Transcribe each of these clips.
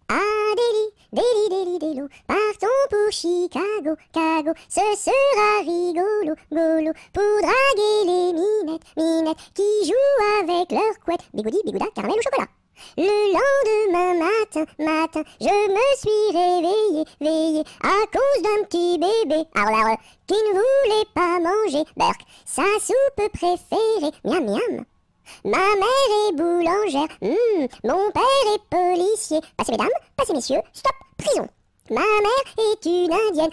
Ah, Delhi, partons pour Chicago, ce sera rigolo, pour draguer les minettes, qui jouent avec leurs couettes, bigoudi, bigouda, caramel ou chocolat. Le lendemain matin, je me suis réveillé à cause d'un petit bébé, qui ne voulait pas manger, Berk, sa soupe préférée, miam miam. Ma mère est boulangère, mon père est policier. Passez mesdames, passez messieurs, stop, prison. Ma mère est une indienne,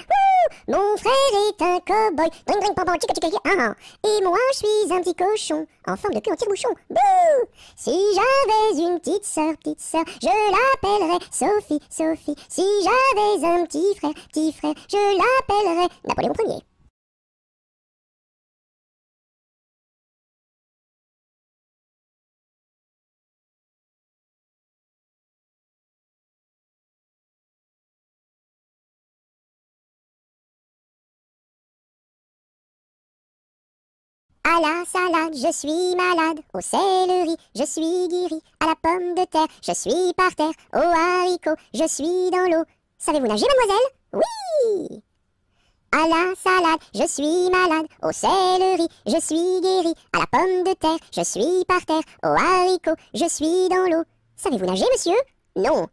mon frère est un cow-boy, dring dring pam pam, chica chica chica, et moi je suis un petit cochon, en forme de queue en tire-bouchon, bouh. Si j'avais une petite sœur, je l'appellerais Sophie. Si j'avais un petit frère, je l'appellerais Napoléon Ier. À la salade, je suis malade. Au céleri, je suis guéri. À la pomme de terre, je suis par terre. Au haricot, je suis dans l'eau. Savez-vous nager, mademoiselle? Oui! À la salade, je suis malade. Au céleri, je suis guéri. À la pomme de terre, je suis par terre. Au haricot, je suis dans l'eau. Savez-vous nager, monsieur? Non.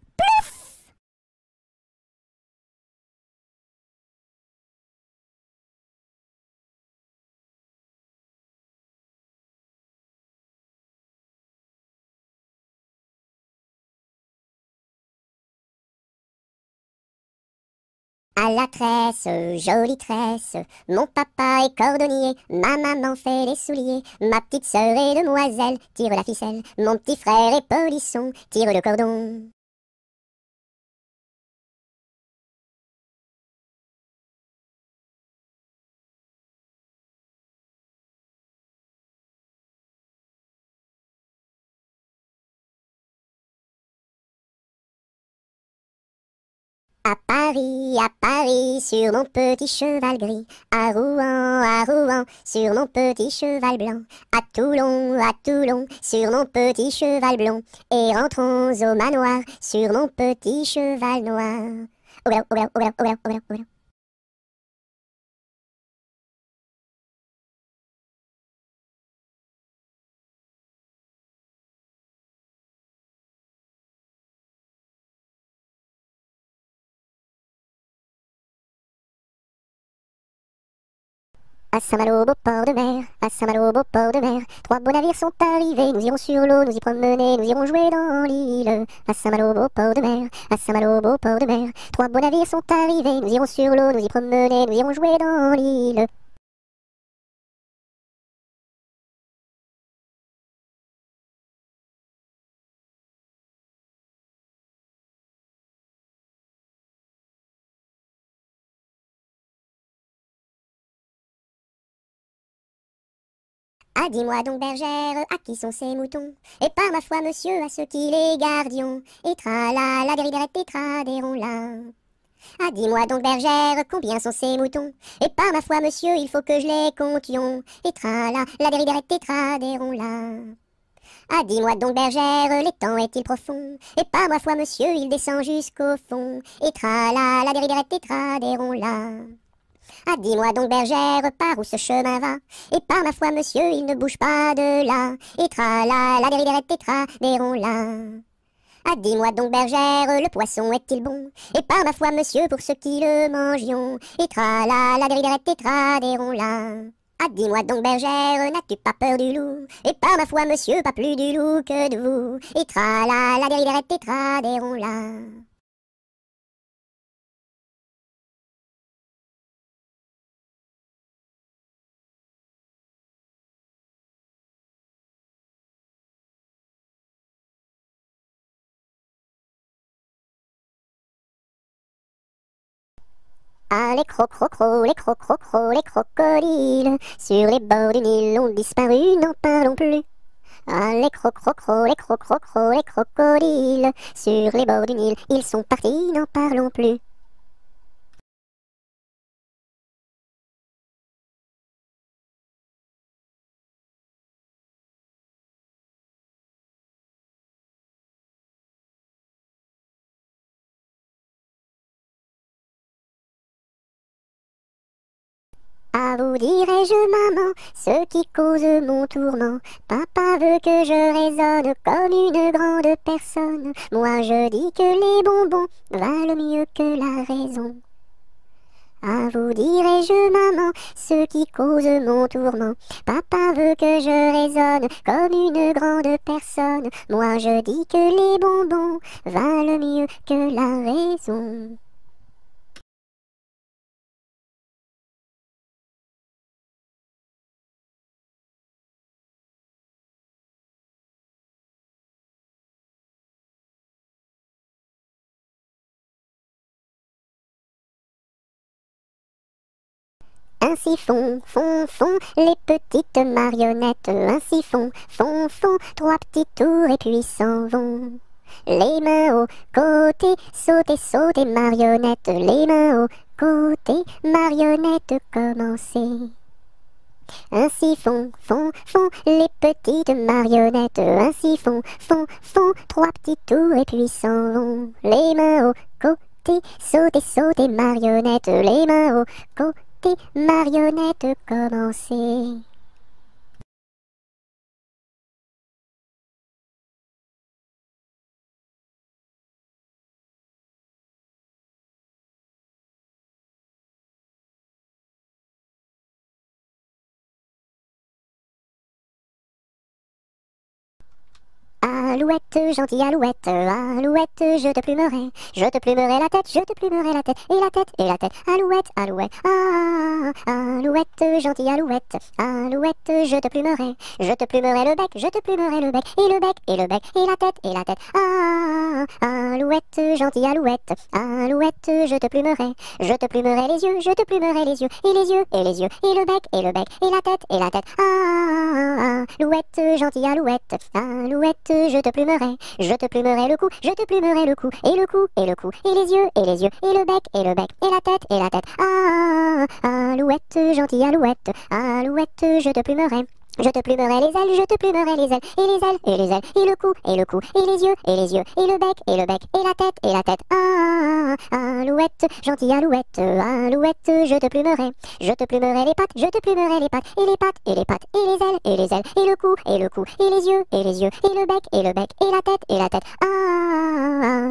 À la tresse, jolie tresse, mon papa est cordonnier, ma maman fait les souliers, ma petite sœur est demoiselle, tire la ficelle, mon petit frère est polisson, tire le cordon. À Paris, sur mon petit cheval gris, à Rouen, sur mon petit cheval blanc, à Toulon, sur mon petit cheval blond, et rentrons au manoir, sur mon petit cheval noir. Au galop, au galop, au galop, au galop, au galop, au galop. À Saint-Malo, beau port de mer, à Saint-Malo, beau port de mer, trois beaux navires sont arrivés, nous irons sur l'eau, nous y promener, nous irons jouer dans l'île. À Saint-Malo, beau port de mer, à Saint-Malo, beau port de mer, trois beaux navires sont arrivés, nous irons sur l'eau, nous y promener, nous irons jouer dans l'île. Ah, dis-moi donc, bergère, à qui sont ces moutons? Et par ma foi, monsieur, à ceux qui les gardions. Et tra la dériderette et traderont là. Ah, dis-moi donc, bergère, combien sont ces moutons? Et par ma foi, monsieur, il faut que je les comptions. Et tra la dériderette et traderont là. Ah, dis-moi donc, bergère, l'étang est-il profond? Et par ma foi, monsieur, il descend jusqu'au fond. Et tra la dériderette et traderont là. Ah, dis-moi donc, bergère, par où ce chemin va? Et par ma foi, monsieur, il ne bouge pas de là. Et tra la dériderette et traderont là. Ah, dis-moi donc, bergère, le poisson est-il bon? Et par ma foi, monsieur, pour ceux qui le mangions. Et tra la dériderette et traderont là. Ah, dis-moi donc, bergère, n'as-tu pas peur du loup? Et par ma foi, monsieur, pas plus du loup que de vous. Et tra la dériderette et traderont là. Ah, les les les crocodiles, sur les bords du Nil ont disparu, n'en parlons plus. Ah, les les crocodiles, sur les bords du Nil, ils sont partis, n'en parlons plus. À vous dirai-je, maman, ce qui cause mon tourment. Papa veut que je raisonne comme une grande personne. Moi je dis que les bonbons valent mieux que la raison. À vous dirai-je, maman, ce qui cause mon tourment. Papa veut que je raisonne comme une grande personne. Moi je dis que les bonbons valent mieux que la raison. Ainsi font les petites marionnettes. Ainsi font trois petits tours et puis s'en vont. Les mains au côté, sautez marionnettes. Les mains au côté, marionnettes, commencez. Ainsi font les petites marionnettes. Ainsi font trois petits tours et puis s'en vont. Les mains au côté, sautez marionnettes. Les mains au côté, marionnettes, commencez. Alouette, gentille alouette, alouette, je te plumerai la tête, je te plumerai la tête, et la tête, alouette, alouette, alouette, gentille alouette, alouette, je te plumerai le bec, je te plumerai le bec, et le bec, et le bec, et la tête, alouette, gentille alouette, alouette, je te plumerai les yeux, je te plumerai les yeux, et les yeux, et les yeux, et le bec, et le bec, et la tête, alouette, gentille alouette, alouette, je te plumerai le cou, je te plumerai le cou, et le cou, et le cou, et les yeux, et les yeux, et le bec, et le bec, et la tête, alouette, gentille alouette, alouette, je te plumerai. Je te plumerai les ailes, je te plumerai les ailes, et les ailes, et les ailes, et le cou, et le cou, et les yeux, et les yeux, et le bec, et la tête, alouette, gentille alouette, alouette, je te plumerai. Je te plumerai les pattes, je te plumerai les pattes, et les pattes, et les pattes, et les ailes, et les ailes, et le cou, et le cou, et les yeux, et les yeux, et le bec, et la tête,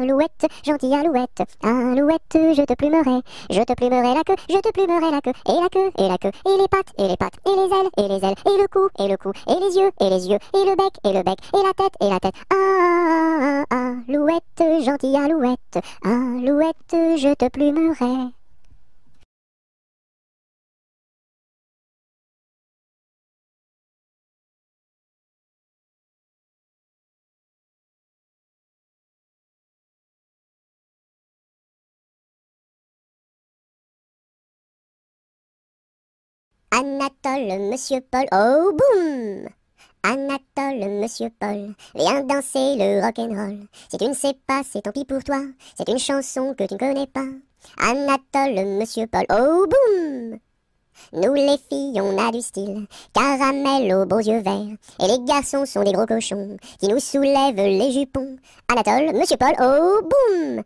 alouette, gentille alouette, alouette, je te plumerai. Je te plumerai la queue, je te plumerai la queue, et la queue, et la queue, et les pattes, et les pattes, et les ailes, et les ailes, et le cou, et les yeux, et les yeux, et le bec, et la tête, alouette, gentille alouette, alouette, je te plumerai. Anatole, monsieur Paul, oh boum! Anatole, monsieur Paul, viens danser le rock'n'roll. Si tu ne sais pas, c'est tant pis pour toi, c'est une chanson que tu ne connais pas. Anatole, monsieur Paul, oh boum! Nous les filles, on a du style, caramel aux beaux yeux verts. Et les garçons sont des gros cochons qui nous soulèvent les jupons. Anatole, monsieur Paul, oh boum!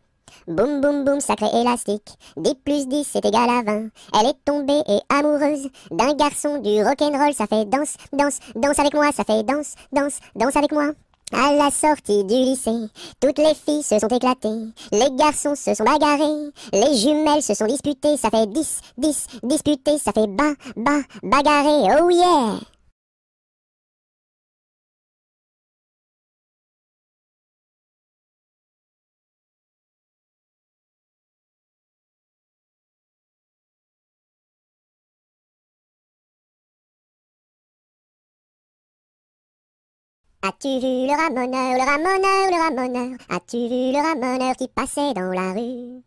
Boum boum boum, sacré élastique, 10 plus 10 c'est égal à 20. Elle est tombée et amoureuse d'un garçon du rock'n'roll, ça fait danse, danse, danse avec moi, ça fait danse, danse, danse avec moi. À la sortie du lycée, toutes les filles se sont éclatées, les garçons se sont bagarrés, les jumelles se sont disputées, ça fait 10, 10, disputé, ça fait bagarré, oh yeah! As-tu vu le ramoneur, le ramoneur, le ramoneur? As-tu vu le ramoneur qui passait dans la rue?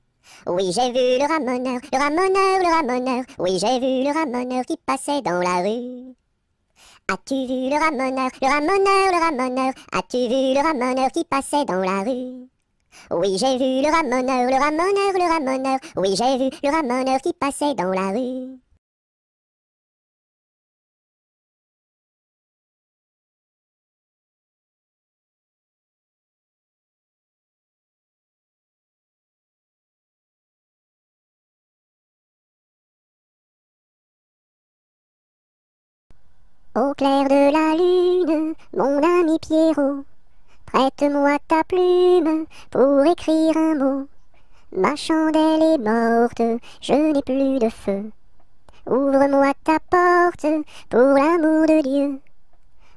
Oui, j'ai vu le ramoneur, le ramoneur, le ramoneur. Oui, j'ai vu le ramoneur qui passait dans la rue. As-tu vu le ramoneur, le ramoneur, le ramoneur? As-tu vu le ramoneur qui passait dans la rue? Oui, j'ai vu le ramoneur, le ramoneur, le ramoneur. Oui, j'ai vu le ramoneur qui passait dans la rue. Au clair de la lune, mon ami Pierrot, prête-moi ta plume pour écrire un mot. Ma chandelle est morte, je n'ai plus de feu. Ouvre-moi ta porte pour l'amour de Dieu.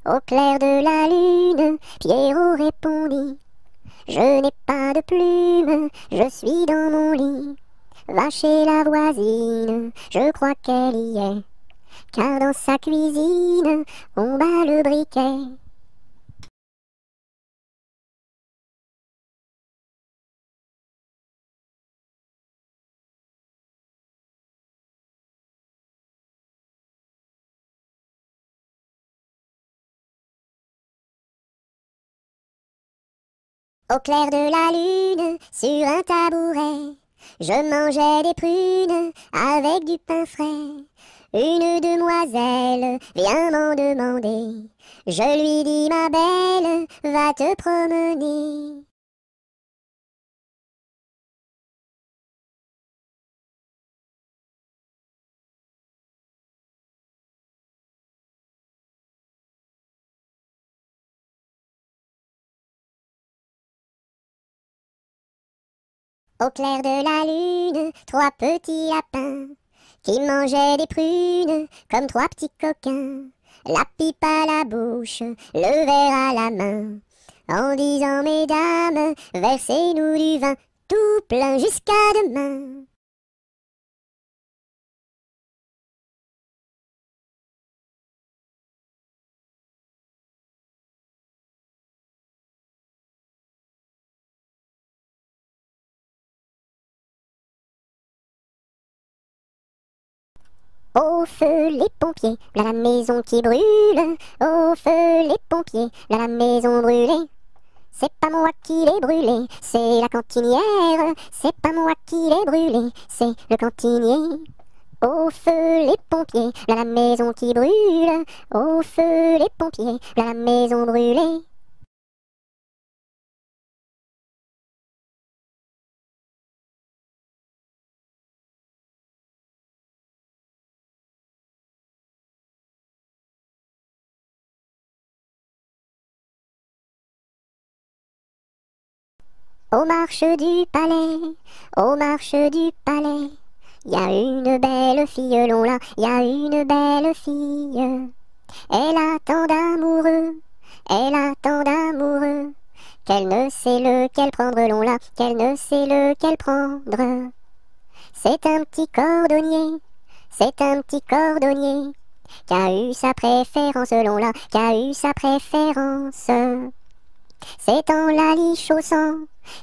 Au clair de la lune, Pierrot répondit: je n'ai pas de plume, je suis dans mon lit. Va chez la voisine, je crois qu'elle y est, car dans sa cuisine, on bat le briquet. Au clair de la lune, sur un tabouret, je mangeais des prunes avec du pain frais. Une demoiselle vient m'en demander. Je lui dis: ma belle, va te promener. Au clair de la lune, trois petits lapins qui mangeaient des prunes comme trois petits coquins. La pipe à la bouche, le verre à la main, en disant: mesdames, versez-nous du vin tout plein jusqu'à demain. Au feu les pompiers, là la maison qui brûle. Au feu les pompiers, là la maison brûlée. C'est pas moi qui l'ai brûlée, c'est la cantinière. C'est pas moi qui l'ai brûlée, c'est le cantinier. Au feu les pompiers, là la maison qui brûle. Au feu les pompiers, là la maison brûlée. Aux marches du palais, aux marches du palais, y a une belle fille, long là, y a une belle fille. Elle a tant d'amoureux, elle a tant d'amoureux, qu'elle ne sait lequel prendre, long là, qu'elle ne sait lequel prendre. C'est un petit cordonnier, c'est un petit cordonnier, qui a eu sa préférence, long là, qui a eu sa préférence. C'est en la lichaussant,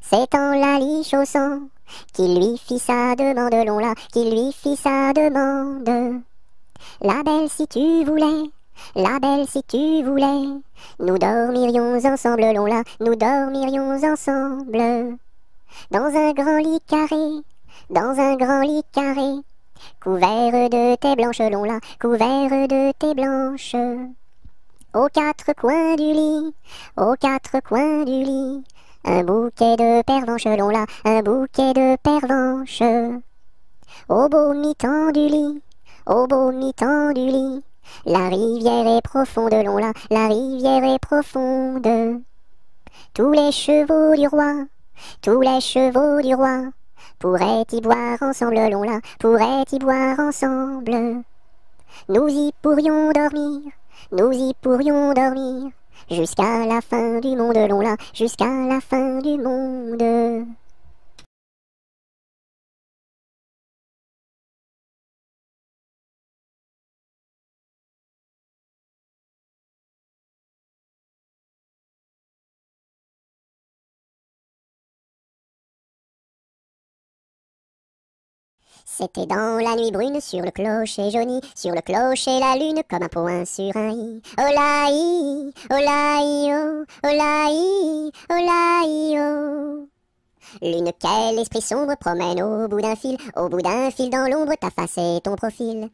c'est en la lichaussant, qu'il lui fit sa demande, long là, qu'il lui fit sa demande. La belle si tu voulais, la belle si tu voulais, nous dormirions ensemble, long là, nous dormirions ensemble. Dans un grand lit carré, dans un grand lit carré, couvert de tais blanches, long là, couvert de tais blanches. Aux quatre coins du lit, aux quatre coins du lit, un bouquet de pervenches, long là, un bouquet de pervenches. Au beau mi-temps du lit, au beau mi-temps du lit, la rivière est profonde, long là, la rivière est profonde. Tous les chevaux du roi, tous les chevaux du roi, pourraient y boire ensemble, long là, pourraient y boire ensemble. Nous y pourrions dormir, nous y pourrions dormir, jusqu'à la fin du monde, long là, jusqu'à la fin du monde. C'était dans la nuit brune, sur le clocher jauni, sur le clocher la lune, comme un point sur un i. Olaï, olaï, oh, olaï, olaï, oh. Lune, quel esprit sombre promène au bout d'un fil, au bout d'un fil dans l'ombre, ta face et ton profil.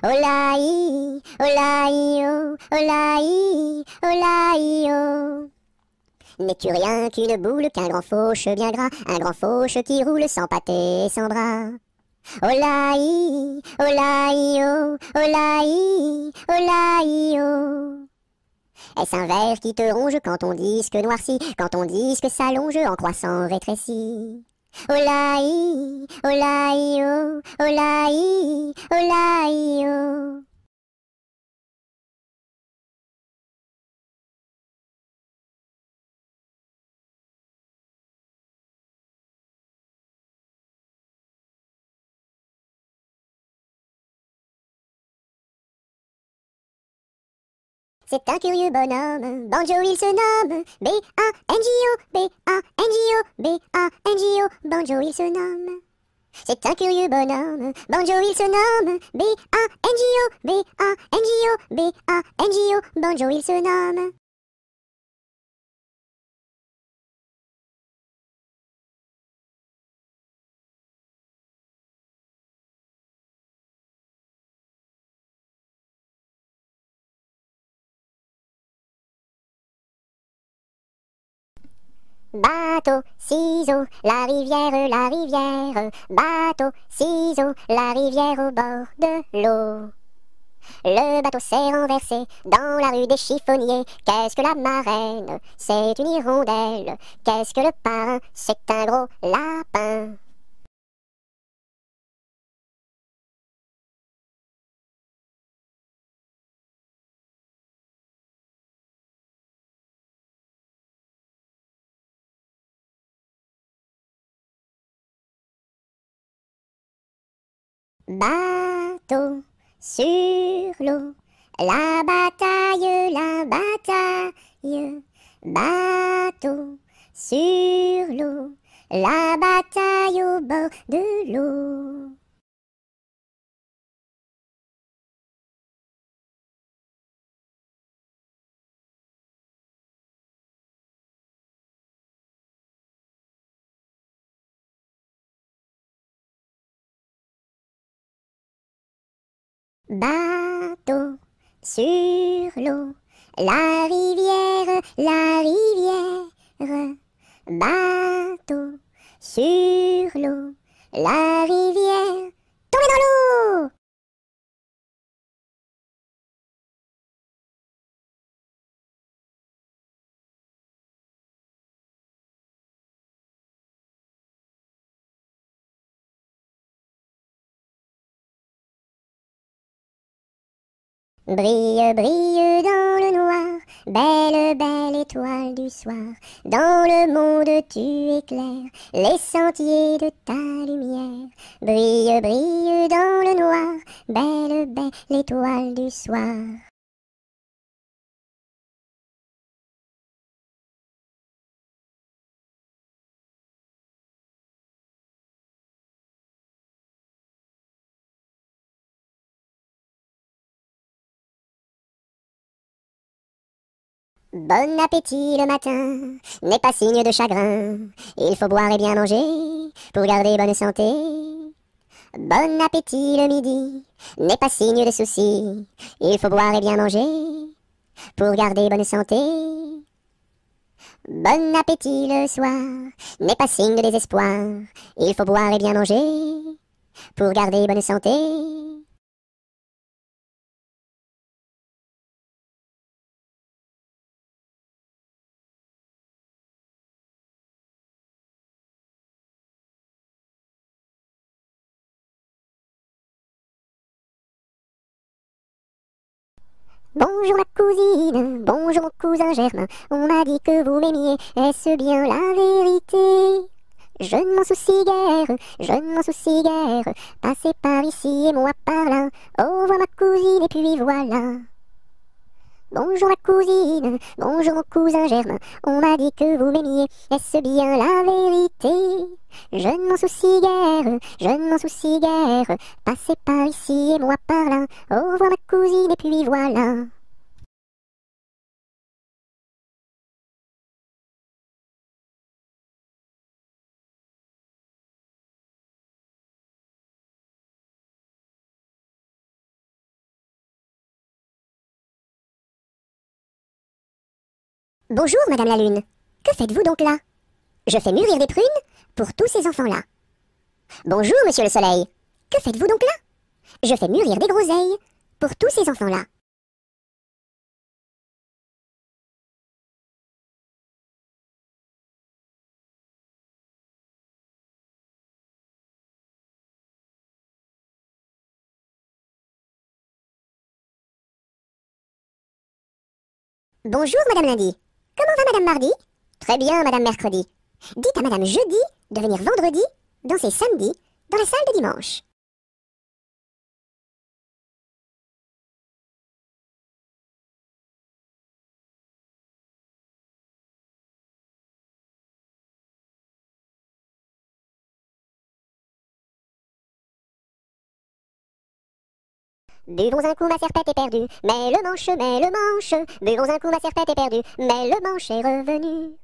Olaï, olaï, oh, olaï, olaï, oh. N'es-tu rien qu'une boule, qu'un grand fauche bien gras, un grand fauche qui roule sans pâté et sans bras? Olaï, olaï, oh, olaï, olaï, oh. Est-ce un ver qui te ronge quand ton disque noircit, quand ton disque s'allonge en croissant rétréci? Olaï, olaï, oh, olaï, olaï, oh. C'est un curieux bonhomme, Banjo il se nomme, B-A-N-J-O, B-A-N-J-O, B-A-N-J-O, Banjo il se nomme. C'est un curieux bonhomme, Banjo il se nomme, B-A-N-J-O, B-A-N-J-O, B-A-N-J-O, Banjo il se nomme. Bateau, ciseaux, la rivière, bateau, ciseaux, la rivière au bord de l'eau. Le bateau s'est renversé dans la rue des chiffonniers. Qu'est-ce que la marraine? C'est une hirondelle. Qu'est-ce que le parrain? C'est un gros lapin. Bateau sur l'eau, la bataille, la bataille. Bateau sur l'eau, la bataille au bord de l'eau. Bateau sur l'eau, la rivière, la rivière. Bateau sur l'eau, la rivière. Tombez dans l'eau! Brille, brille dans le noir, belle, belle étoile du soir. Dans le monde tu éclaires les sentiers de ta lumière. Brille, brille dans le noir, belle, belle étoile du soir. Bon appétit le matin n'est pas signe de chagrin. Il faut boire et bien manger pour garder bonne santé. Bon appétit le midi n'est pas signe de souci. Il faut boire et bien manger pour garder bonne santé. Bon appétit le soir n'est pas signe de désespoir. Il faut boire et bien manger pour garder bonne santé. Bonjour ma cousine, bonjour mon cousin Germain. On m'a dit que vous m'aimiez, est-ce bien la vérité? Je ne m'en soucie guère, je ne m'en soucie guère. Passez par ici et moi par là. Au revoir ma cousine et puis voilà. Bonjour ma cousine, bonjour mon cousin Germain. On m'a dit que vous m'aimiez, est-ce bien la vérité? Je ne m'en soucie guère, je ne m'en soucie guère. Passez par ici et moi par là. Au revoir ma cousine et puis voilà. Bonjour Madame la Lune, que faites-vous donc là? Je fais mûrir des prunes pour tous ces enfants-là. Bonjour Monsieur le Soleil, Que faites-vous donc là? Je fais mûrir des groseilles pour tous ces enfants-là. Bonjour, Madame Lundi. Comment va Madame Mardi? Très bien, Madame Mercredi. Dites à Madame Jeudi de venir vendredi, danser samedi, dans la salle de dimanche. Buvons un coup, ma serpette est perdue, mais le manche. Buvons un coup, ma serpette est perdue, mais le manche est revenu.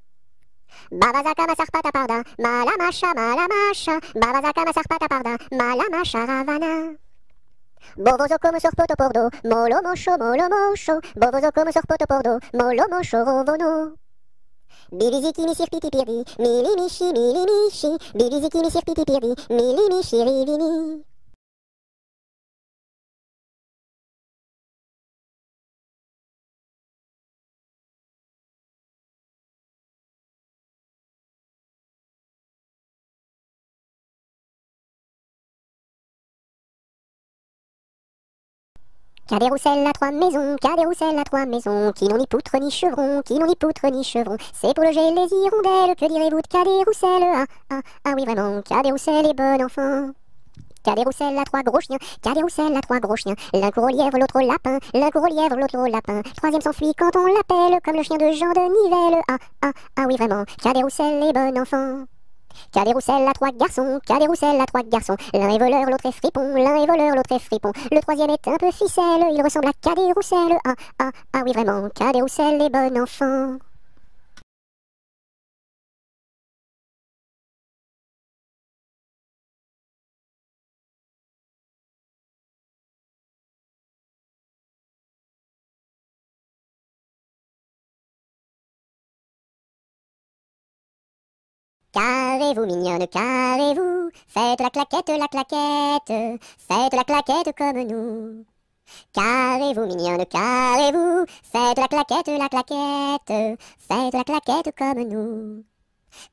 Babazaka ma sarpata parda, malamasha, babazaka ma sarpata parda, malamasha ravana. Bovozo come sorpoto pordo, molo mosho, bovozo come sorpoto pordo, molo mosho rovono. Biliziki mi sirpiti pirdi, mili mishi, biliziki mi sirpiti pirdi, mili mishi rivini. Cadet-Roussel a trois maisons, Cadet-Roussel a trois maisons, qui n'ont ni poutre ni chevron, qui n'ont ni poutre ni chevron. C'est pour loger les hirondelles, que direz-vous de Cadet-Roussel? Ah oui vraiment, Cadet-Roussel est bon enfant. Cadet-Roussel a trois gros chiens, Cadet-Roussel a trois gros chiens. L'un court au lièvre, l'autre au lapin, l'un court au lièvre, l'autre au lapin. Troisième s'enfuit quand on l'appelle, comme le chien de Jean de Nivelle. Ah oui vraiment, Cadet-Roussel est bon enfant. Cadet-Roussel a trois garçons, Cadet-Roussel a trois garçons. L'un est voleur, l'autre est fripon, l'un est voleur, l'autre est fripon. Le troisième est un peu ficelle, il ressemble à Cadet-Roussel. Ah oui vraiment, Cadet-Roussel est bon enfant. Carrez-vous, mignonne, carrez-vous, faites la claquette, faites la claquette comme nous. Carrez-vous, mignonne, carrez-vous, faites la claquette, faites la claquette comme nous.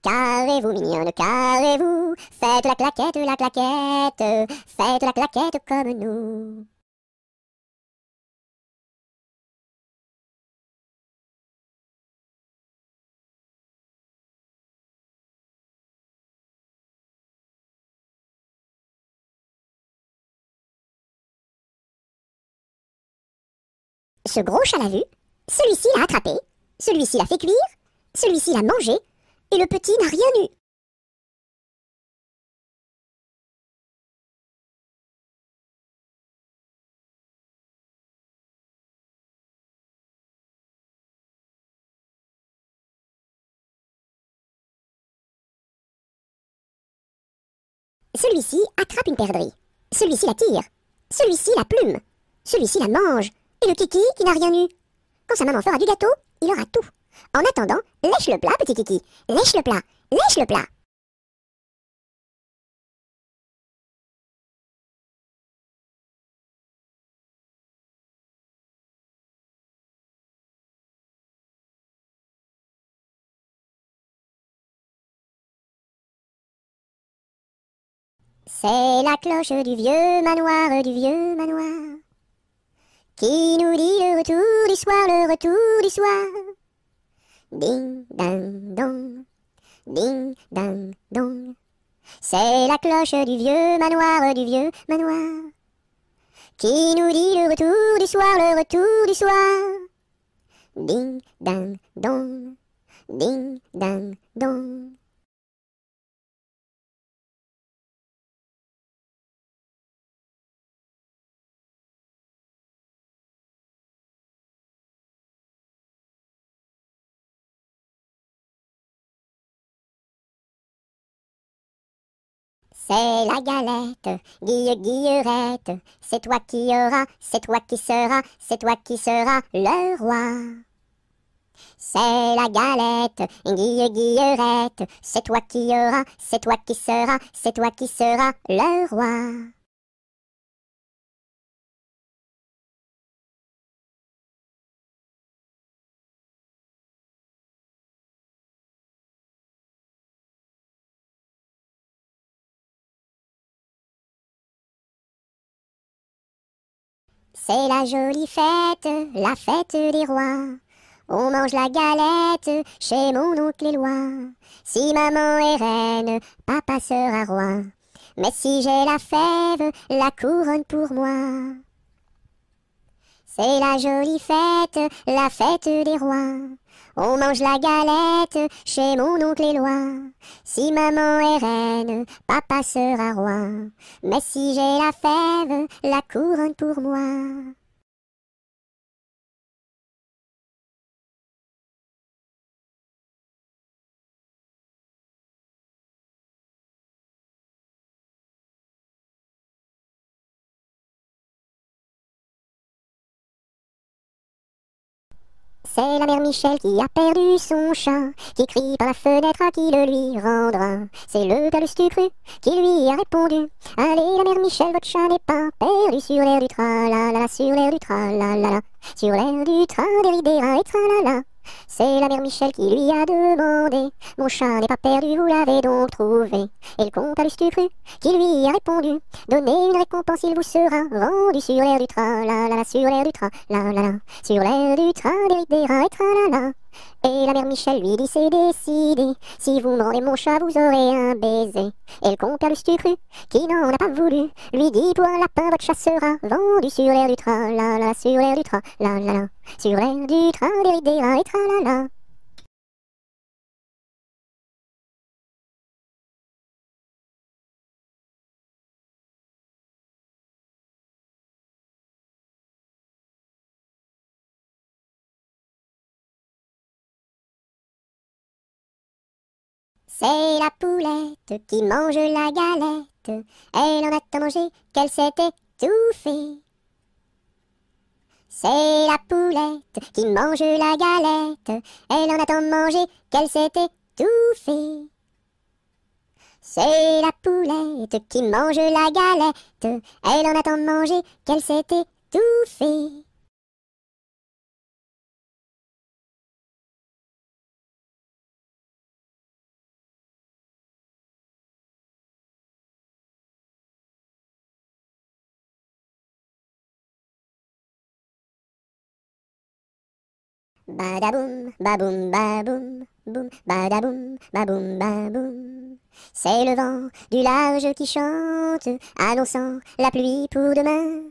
Carrez-vous, mignonne, carrez-vous, faites la claquette, faites la claquette comme nous. Ce gros chat l'a vu, celui-ci l'a attrapé, celui-ci l'a fait cuire, celui-ci l'a mangé, et le petit n'a rien eu. Celui-ci attrape une perdrix, celui-ci la tire, celui-ci la plume, celui-ci la mange, et le kiki qui n'a rien eu. Quand sa maman fera du gâteau, il aura tout. En attendant, lèche le plat, petit kiki, lèche le plat, lèche le plat. C'est la cloche du vieux manoir, qui nous dit le retour du soir, le retour du soir. Ding, ding, dong, ding, ding, dong. C'est la cloche du vieux manoir, qui nous dit le retour du soir, le retour du soir. Ding, ding, dong, ding, ding, dong. C'est la galette, Guillerette, c'est toi qui auras, c'est toi qui seras, c'est toi qui seras le roi. C'est la galette, Guillerette, c'est toi qui auras, c'est toi qui seras, c'est toi qui seras le roi. C'est la jolie fête, la fête des rois. On mange la galette chez mon oncle Éloi. Si maman est reine, papa sera roi. Mais si j'ai la fève, la couronne pour moi. C'est la jolie fête, la fête des rois. On mange la galette chez mon oncle Éloi. Si maman est reine, papa sera roi. Mais si j'ai la fève, la couronne pour moi. C'est la mère Michel qui a perdu son chat, qui crie par la fenêtre à qui le lui rendra. C'est le père Lustucru qui lui a répondu: allez la mère Michel, votre chat n'est pas perdu sur l'air du tra-la-la, sur l'air du tra-la-la, sur l'air du tra-des-ri-des-ra et tra-la-la. C'est la mère Michel qui lui a demandé: mon chat n'est pas perdu, vous l'avez donc trouvé? Et le comte Lustucru qui lui a répondu: donnez une récompense, il vous sera rendu sur l'air du tra-la-la, sur l'air du tra-la-la, sur l'air du tra-des-ri-des-ra et tra-la-la. Et la mère Michel lui dit: c'est décidé, si vous me rendez mon chat, vous aurez un baiser. Et le compère Lustucru, qui n'en a pas voulu, lui dit: pour un lapin, votre chat sera vendu sur l'air du tra-la-la, sur l'air du tra-la-la, sur l'air du tra-des-ri-des-ra et tra-la-la. C'est la poulette qui mange la galette. Elle en a tant mangé qu'elle s'est étouffée. C'est la poulette qui mange la galette. Elle en a tant mangé qu'elle s'est étouffée. C'est la poulette qui mange la galette. Elle en a tant mangé qu'elle s'est étouffée. Badaboum, baboum, baboum, boum, badaboum, baboum, baboum. C'est le vent du large qui chante, annonçant la pluie pour demain.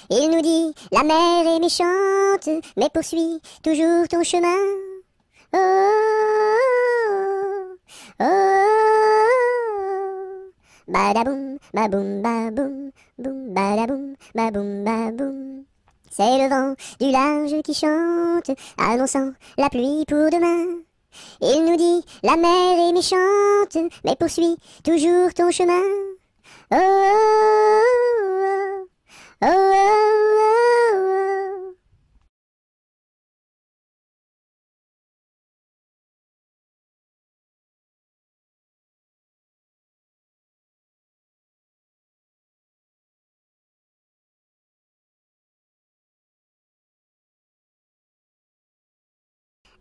Il nous dit: la mer est méchante, mais poursuis toujours ton chemin. Oh, oh, oh, oh. Badaboum, baboum, baboum, boum, badaboum, baboum, baboum. C'est le vent du large qui chante, annonçant la pluie pour demain. Il nous dit: la mer est méchante, mais poursuis toujours ton chemin. Oh, oh, oh, oh, oh, oh.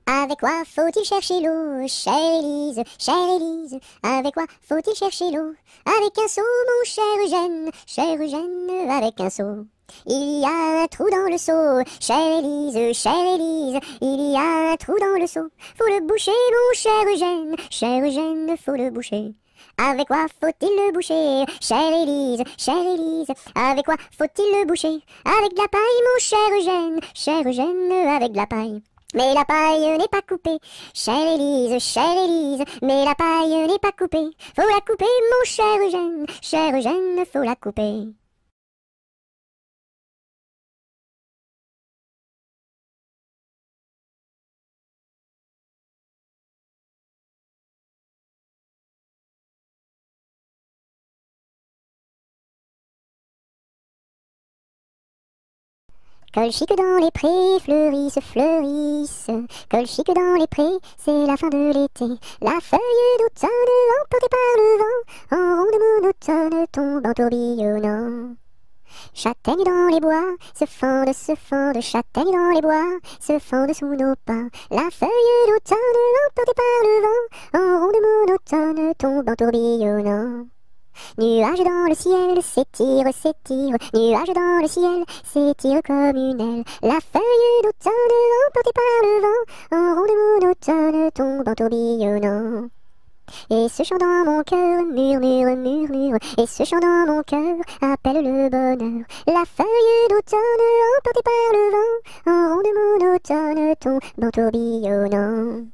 Avec quoi faut-il chercher l'eau, chère Élise, chère Élise? Avec quoi faut-il chercher l'eau? Avec un seau, mon cher Eugène, avec un seau. Il y a un trou dans le seau, chère Élise, il y a un trou dans le seau. Faut le boucher, mon cher Eugène, faut le boucher. Avec quoi faut-il le boucher, chère Élise, avec quoi faut-il le boucher? Avec de la paille, mon cher Eugène, avec de la paille. Mais la paille n'est pas coupée, chère Élise, mais la paille n'est pas coupée. Faut la couper, mon cher Eugène, faut la couper. Colchique dans les prés, fleurissent, fleurissent. Colchique dans les prés, c'est la fin de l'été. La feuille d'automne, emportée par le vent, en ronde monotone, tombe en tourbillonnant. Châtaignes dans les bois, se fendent, châtaignes dans les bois, se fendent sous nos pas. La feuille d'automne, emportée par le vent, en ronde monotone, tombe en tourbillonnant. Nuage dans le ciel, s'étire, s'étire. Nuage dans le ciel, s'étire comme une aile. La feuille d'automne emportée par le vent, en ronde monotone tombe en tourbillonnant. Et ce chant dans mon cœur murmure, murmure. Et ce chant dans mon cœur appelle le bonheur. La feuille d'automne emportée par le vent, en ronde monotone tombe en tourbillonnant.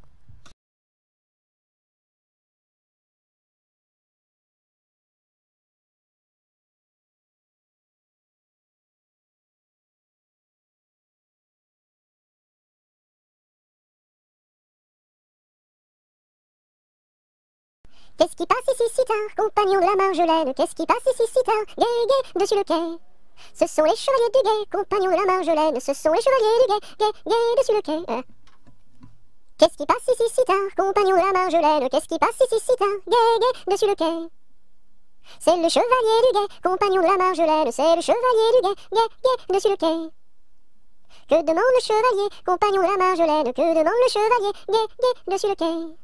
Qu'est-ce qui passe ici si tard, compagnon de la Marjolaine? Qu'est-ce qui passe ici si tard, gai, gai, dessus le quai? Ce sont les chevaliers du guet, compagnons de la Marjolaine. Ce sont les chevaliers du guet, gai, gai, dessus le quai. Qu'est-ce qui passe ici si tard, compagnons de la Marjolaine? Qu'est-ce qui passe ici si tard, gai, gai, dessus le quai? C'est le chevalier du guet, compagnon de la Marjolaine. C'est le chevalier du guet, gai, gai, dessus le quai. Que demande le chevalier, compagnon de la Marjolaine? Que demande le chevalier, gai, gai, dessus le quai?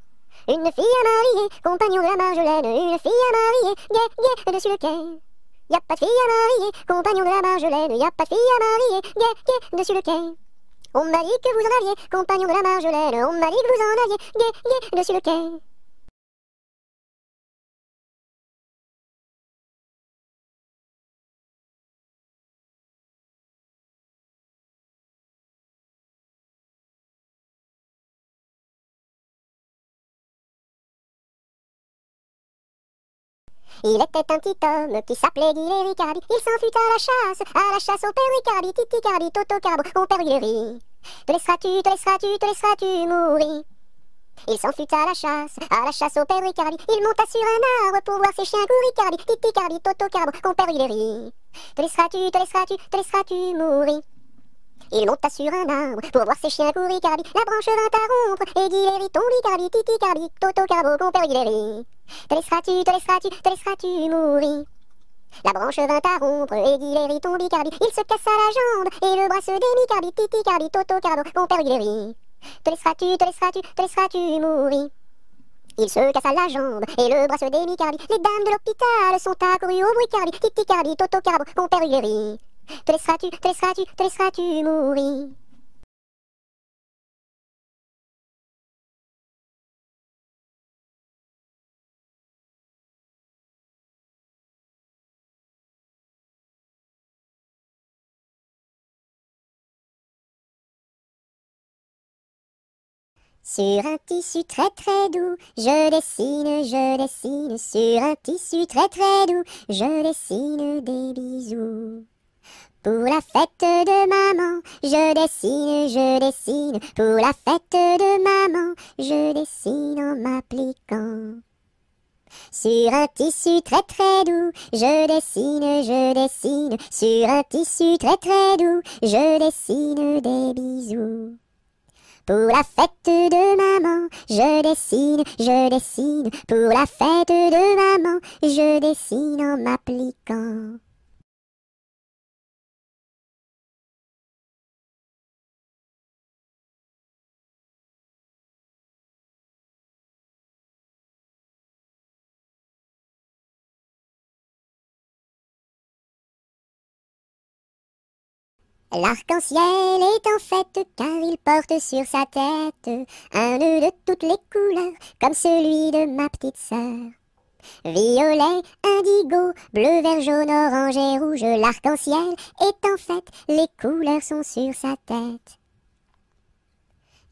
Une fille à marier, compagnon de la Marjolaine. Une fille à marier, gai, gai, dessus le quai. Y a pas de fille à marier, compagnon de la Marjolaine. Y a pas de fille à marier, gai, gai, dessus le quai. On m'a dit que vous en aviez, compagnon de la Marjolaine. On m'a dit que vous en aviez, gai, gai, dessus le quai. Il était un petit homme qui s'appelait Guillet Ricardi. Il s'en fut à la chasse au père Ricardi. Titi Cardi, Toto Carbo, mon père Guillet. Te laisseras-tu, te laisseras-tu, te laisseras-tu mourir? Il s'en fut à la chasse au père Ricardi. Il monta sur un arbre pour voir ses chiens courir. Ricardi, Titi Cardi, Toto Carbo, mon père Guillet. Te laisseras-tu, te laisseras-tu, te laisseras-tu mourir? Il monta sur un arbre pour voir ses chiens courir. Ricardi, la branche vint à rompre et Guillet tombe. Ricardi, Titi Cardi, Toto Carbo, mon père Guillet. Te laisseras-tu, te laisseras-tu, te laisseras-tu mourir? La branche vint à rompre et Guillet tombe. Ricardi, il se cassa la jambe et le bras se démit. Ricardi, Titi Cardi, Toto Carbo, mon père Guillet. Te laisseras-tu, te laisseras-tu, te laisseras-tu mourir? Il se cassa la jambe et le bras se démit. Ricardi, les dames de l'hôpital sont accourues au bruit. Ricardi, Titi Cardi, Toto Carbo, mon père Guillet. Te laisseras-tu, te laisseras-tu, te laisseras-tu mourir? Sur un tissu très très doux, je dessine, sur un tissu très très doux, je dessine des bisous. Pour la fête de maman, je dessine, pour la fête de maman, je dessine en m'appliquant. Sur un tissu très très doux, je dessine, sur un tissu très très doux, je dessine des bisous. Pour la fête de maman, je dessine, pour la fête de maman, je dessine en m'appliquant. L'arc-en-ciel est en fête car il porte sur sa tête un nœud de toutes les couleurs comme celui de ma petite sœur. Violet, indigo, bleu, vert, jaune, orange et rouge, l'arc-en-ciel est en fête, les couleurs sont sur sa tête.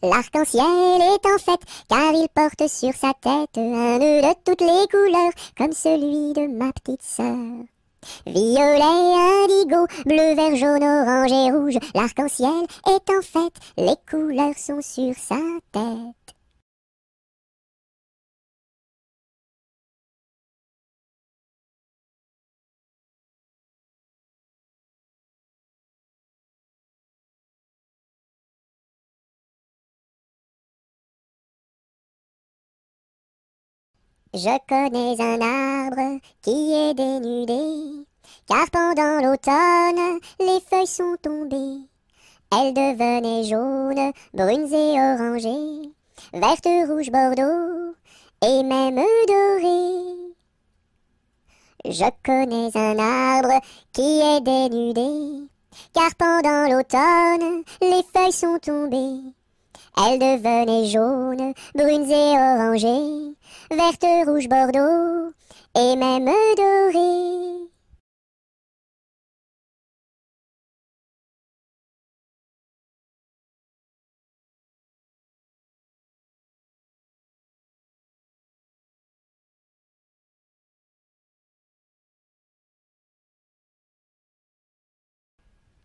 L'arc-en-ciel est en fête car il porte sur sa tête un nœud de toutes les couleurs comme celui de ma petite sœur. Violet, indigo, bleu, vert, jaune, orange et rouge, l'arc-en-ciel est en fête, les couleurs sont sur sa tête. Je connais un arbre qui est dénudé, car pendant l'automne, les feuilles sont tombées. Elles devenaient jaunes, brunes et orangées, vertes, rouges, bordeaux, et même dorées. Je connais un arbre qui est dénudé, car pendant l'automne, les feuilles sont tombées. Elles devenaient jaunes, brunes et orangées, vertes, rouges, bordeaux, et même dorées.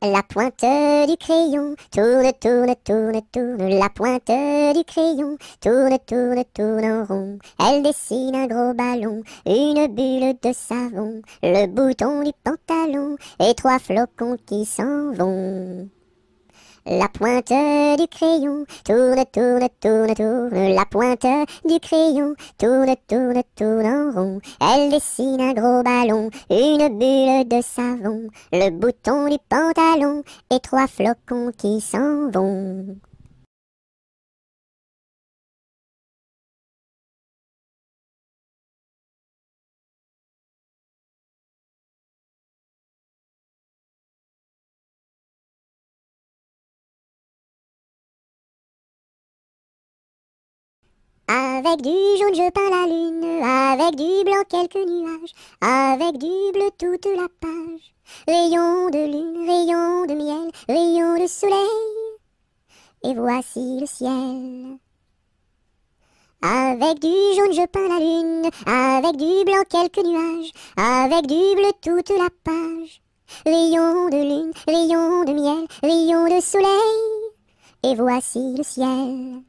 La pointe du crayon tourne, tourne, tourne, tourne. La pointe du crayon tourne, tourne, tourne en rond. Elle dessine un gros ballon, une bulle de savon, le bouton du pantalon et trois flocons qui s'en vont. La pointe du crayon tourne, tourne, tourne, tourne. La pointe du crayon tourne, tourne, tourne en rond. Elle dessine un gros ballon, une bulle de savon, le bouton du pantalon et trois flocons qui s'en vont. Avec du jaune je peins la lune, avec du blanc quelques nuages, avec du bleu toute la page. Rayon de lune, rayon de miel, rayon de soleil, et voici le ciel. Avec du jaune je peins la lune, avec du blanc quelques nuages, avec du bleu toute la page. Rayon de lune, rayon de miel, rayon de soleil, et voici le ciel.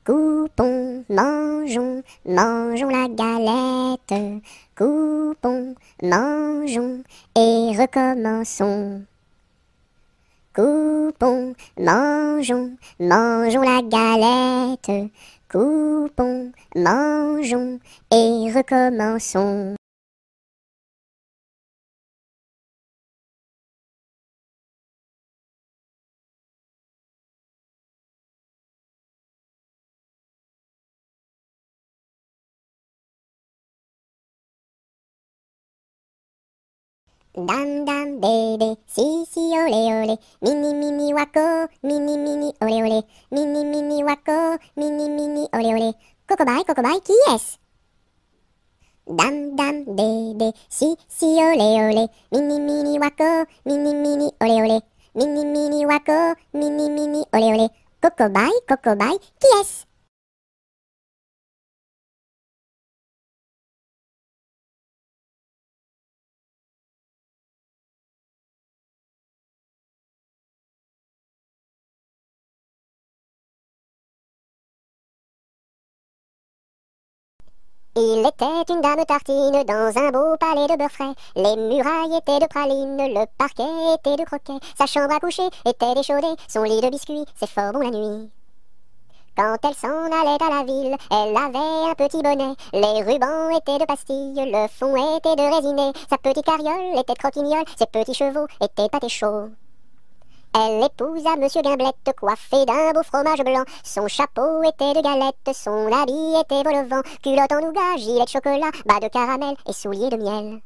Coupons, mangeons, mangeons la galette. Coupons, mangeons et recommençons. Coupons, mangeons, mangeons la galette. Coupons, mangeons et recommençons. Dam dam bébé, si si olé olé, mini mini wako, mini mini olé olé, mini mini wako, mini mini olé olé. Cocobaye, qui est-ce? Dam dam bébé, si si olé olé, mini mini wako, mini mini olé olé, mini mini wako, mini mini olé olé. Cocobaye, qui est-ce? Il était une dame tartine dans un beau palais de beurre frais. Les murailles étaient de pralines, le parquet était de croquets. Sa chambre à coucher était d'échaudée, son lit de biscuits, c'est fort bon la nuit. Quand elle s'en allait à la ville, elle avait un petit bonnet. Les rubans étaient de pastilles, le fond était de résiné. Sa petite carriole était de croquignole, ses petits chevaux étaient pâtés chauds. Elle épousa Monsieur Gimblette, coiffé d'un beau fromage blanc. Son chapeau était de galette, son habit était vol au vent. Culotte en nougat, gilet de chocolat, bas de caramel et souliers de miel.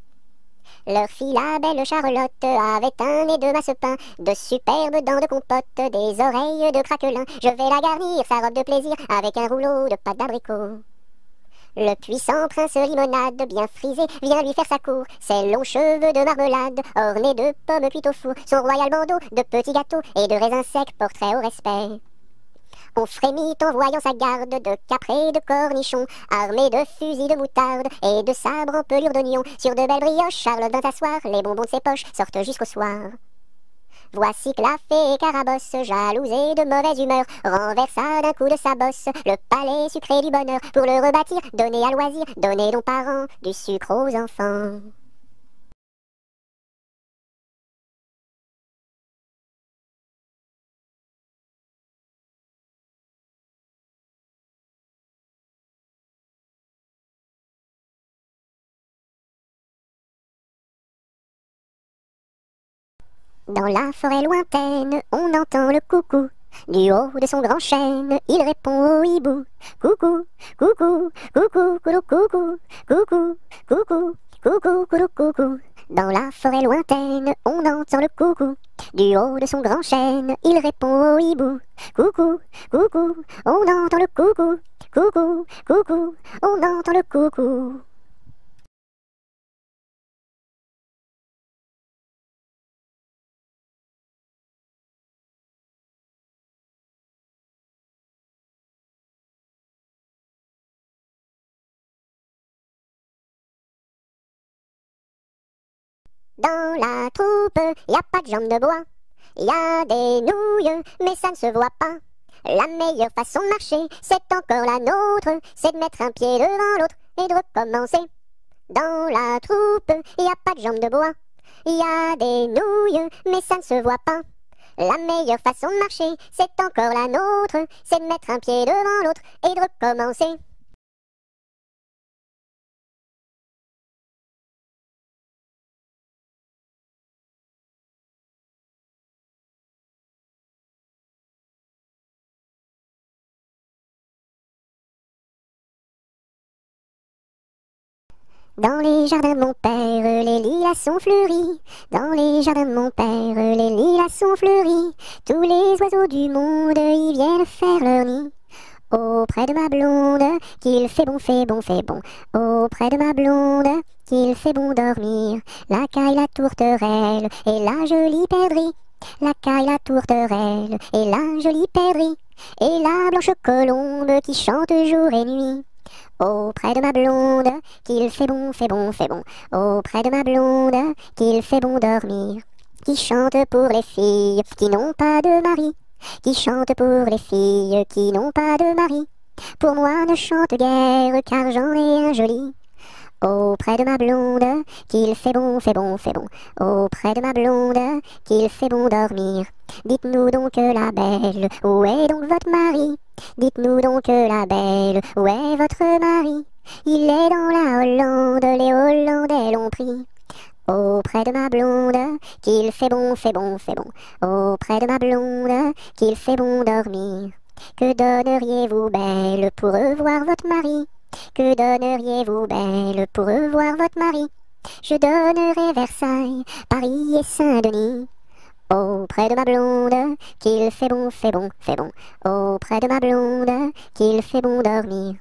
Leur fille, la belle Charlotte, avait un nez de masse-pain, de superbes dents de compote, des oreilles de craquelin. Je vais la garnir, sa robe de plaisir, avec un rouleau de pâte d'abricot. Le puissant prince limonade, bien frisé, vient lui faire sa cour. Ses longs cheveux de marmelade, ornés de pommes cuites au four. Son royal bandeau de petits gâteaux et de raisins secs portrait au respect. On frémit en voyant sa garde de caprés de cornichons, armés de fusils de moutarde et de sabres en pelure d'oignon. Sur de belles brioches, Charlotte vint s'asseoir, les bonbons de ses poches sortent jusqu'au soir. Voici que la fée Carabosse, jalouse et de mauvaise humeur, renversa d'un coup de sa bosse le palais sucré du bonheur. Pour le rebâtir, donner à loisir, donner donc parents du sucre aux enfants. Dans la forêt lointaine, on entend le coucou. Du haut de son grand chêne, il répond au hibou. Coucou, coucou, coucou, coucou, coucou, coucou, coucou, coucou, coucou, coucou. Dans la forêt lointaine, on entend le coucou. Du haut de son grand chêne, il répond au hibou. Coucou, coucou, on entend le coucou. Coucou, coucou, on entend le coucou. Dans la troupe, y a pas de jambes de bois. Y a des nouilles, mais ça ne se voit pas. La meilleure façon de marcher, c'est encore la nôtre. C'est de mettre un pied devant l'autre et de recommencer. Dans la troupe, y a pas de jambes de bois. Y a des nouilles, mais ça ne se voit pas. La meilleure façon de marcher, c'est encore la nôtre. C'est de mettre un pied devant l'autre et de recommencer. Dans les jardins de mon père, les lilas sont fleuris. Dans les jardins de mon père, les lilas sont fleuris. Tous les oiseaux du monde y viennent faire leur nid. Auprès de ma blonde, qu'il fait bon, fait bon, fait bon. Auprès de ma blonde, qu'il fait bon dormir. La caille, la tourterelle et la jolie perdrix. La caille, la tourterelle et la jolie perdrix. Et la blanche colombe qui chante jour et nuit. Auprès de ma blonde, qu'il fait bon, fait bon, fait bon. Auprès de ma blonde, qu'il fait bon dormir. Qui chante pour les filles qui n'ont pas de mari. Qui chante pour les filles qui n'ont pas de mari. Pour moi ne chante guère car j'en ai un joli. Auprès de ma blonde, qu'il fait bon, fait bon, fait bon. Auprès de ma blonde, qu'il fait bon dormir. Dites-nous donc la belle, où est donc votre mari? Dites-nous donc la belle, où est votre mari? Il est dans la Hollande, les Hollandais l'ont pris. Auprès de ma blonde, qu'il fait bon, fait bon, fait bon. Auprès de ma blonde, qu'il fait bon dormir. Que donneriez-vous belle pour revoir votre mari? Que donneriez-vous belle pour revoir votre mari? Je donnerais Versailles, Paris et Saint-Denis. Auprès de ma blonde, qu'il fait bon, fait bon, fait bon. Auprès de ma blonde, qu'il fait bon dormir.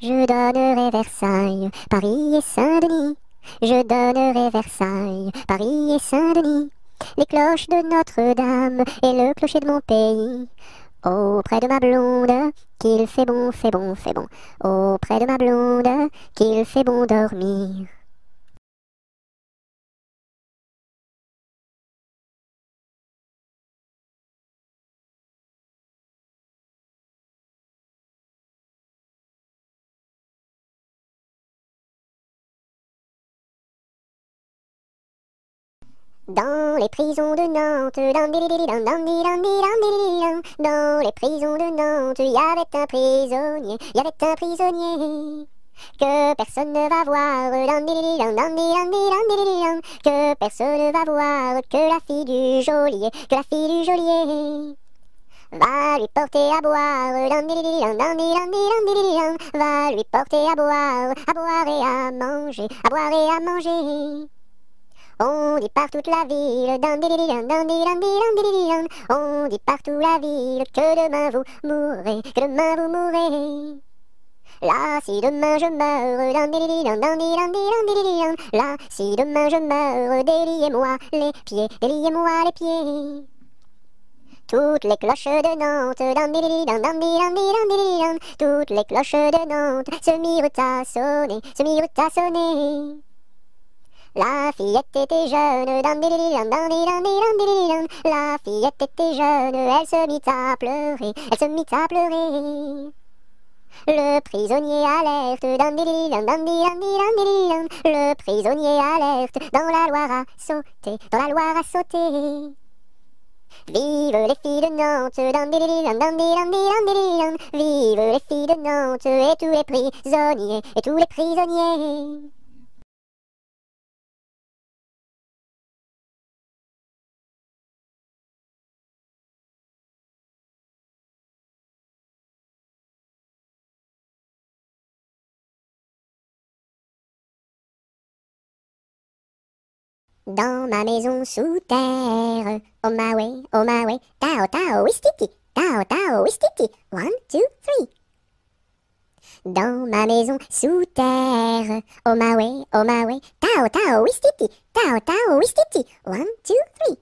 Je donnerai Versailles, Paris et Saint-Denis. Je donnerai Versailles, Paris et Saint-Denis. Les cloches de Notre-Dame et le clocher de mon pays. Auprès de ma blonde, qu'il fait bon, fait bon, fait bon. Auprès de ma blonde, qu'il fait bon dormir. Dans les prisons de Nantes, dans les prisons de Nantes, il y avait un prisonnier, il y avait un prisonnier que personne ne va voir, que personne ne va voir, que la fille du geôlier, que la fille du geôlier va lui porter à boire, va lui porter à boire et à manger, à boire et à manger. On dit par toute la ville, on dit partout la ville que demain vous mourrez, que demain vous mourrez. Là, si demain je meurs, là, si demain je meurs, déliez-moi les pieds, déliez-moi les pieds. Toutes les cloches de Nantes, toutes les cloches de Nantes se mirent à sonner, se mirent à sonner. La fillette était jeune, la fillette était jeune, elle se mit à pleurer, elle se mit à pleurer. Le prisonnier alerte, le prisonnier alerte, dans la Loire à sauter, dans la Loire à sauter. Vive les filles de Nantes, vive les filles de Nantes, et tous les prisonniers, et tous les prisonniers. Dans ma maison sous terre, oh my way, tao tao wistiti, tao tao wistiti, 1, 2, 3. Dans ma maison sous terre, oh my way, tao tao wistiti, tao tao wistiti, 1, 2, 3.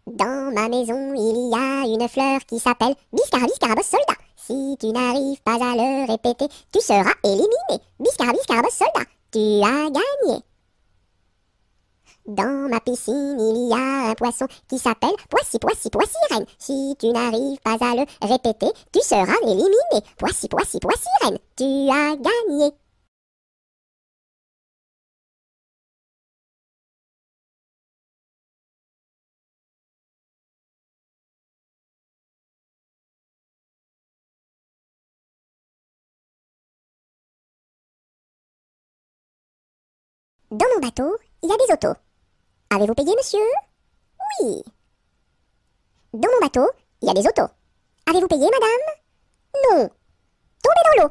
Dans ma maison, il y a une fleur qui s'appelle Biscara Biscarabos soldat. Si tu n'arrives pas à le répéter, tu seras éliminé. Biscara Biscarabos soldat, tu as gagné. Dans ma piscine, il y a un poisson qui s'appelle Poissy Poissy Poissy Reine. Si tu n'arrives pas à le répéter, tu seras éliminé. Poissy Poissy Poissy Reine, tu as gagné. Dans mon bateau, il y a des autos. Avez-vous payé, monsieur? Oui. Dans mon bateau, il y a des autos. Avez-vous payé, madame? Non. Tombez dans l'eau.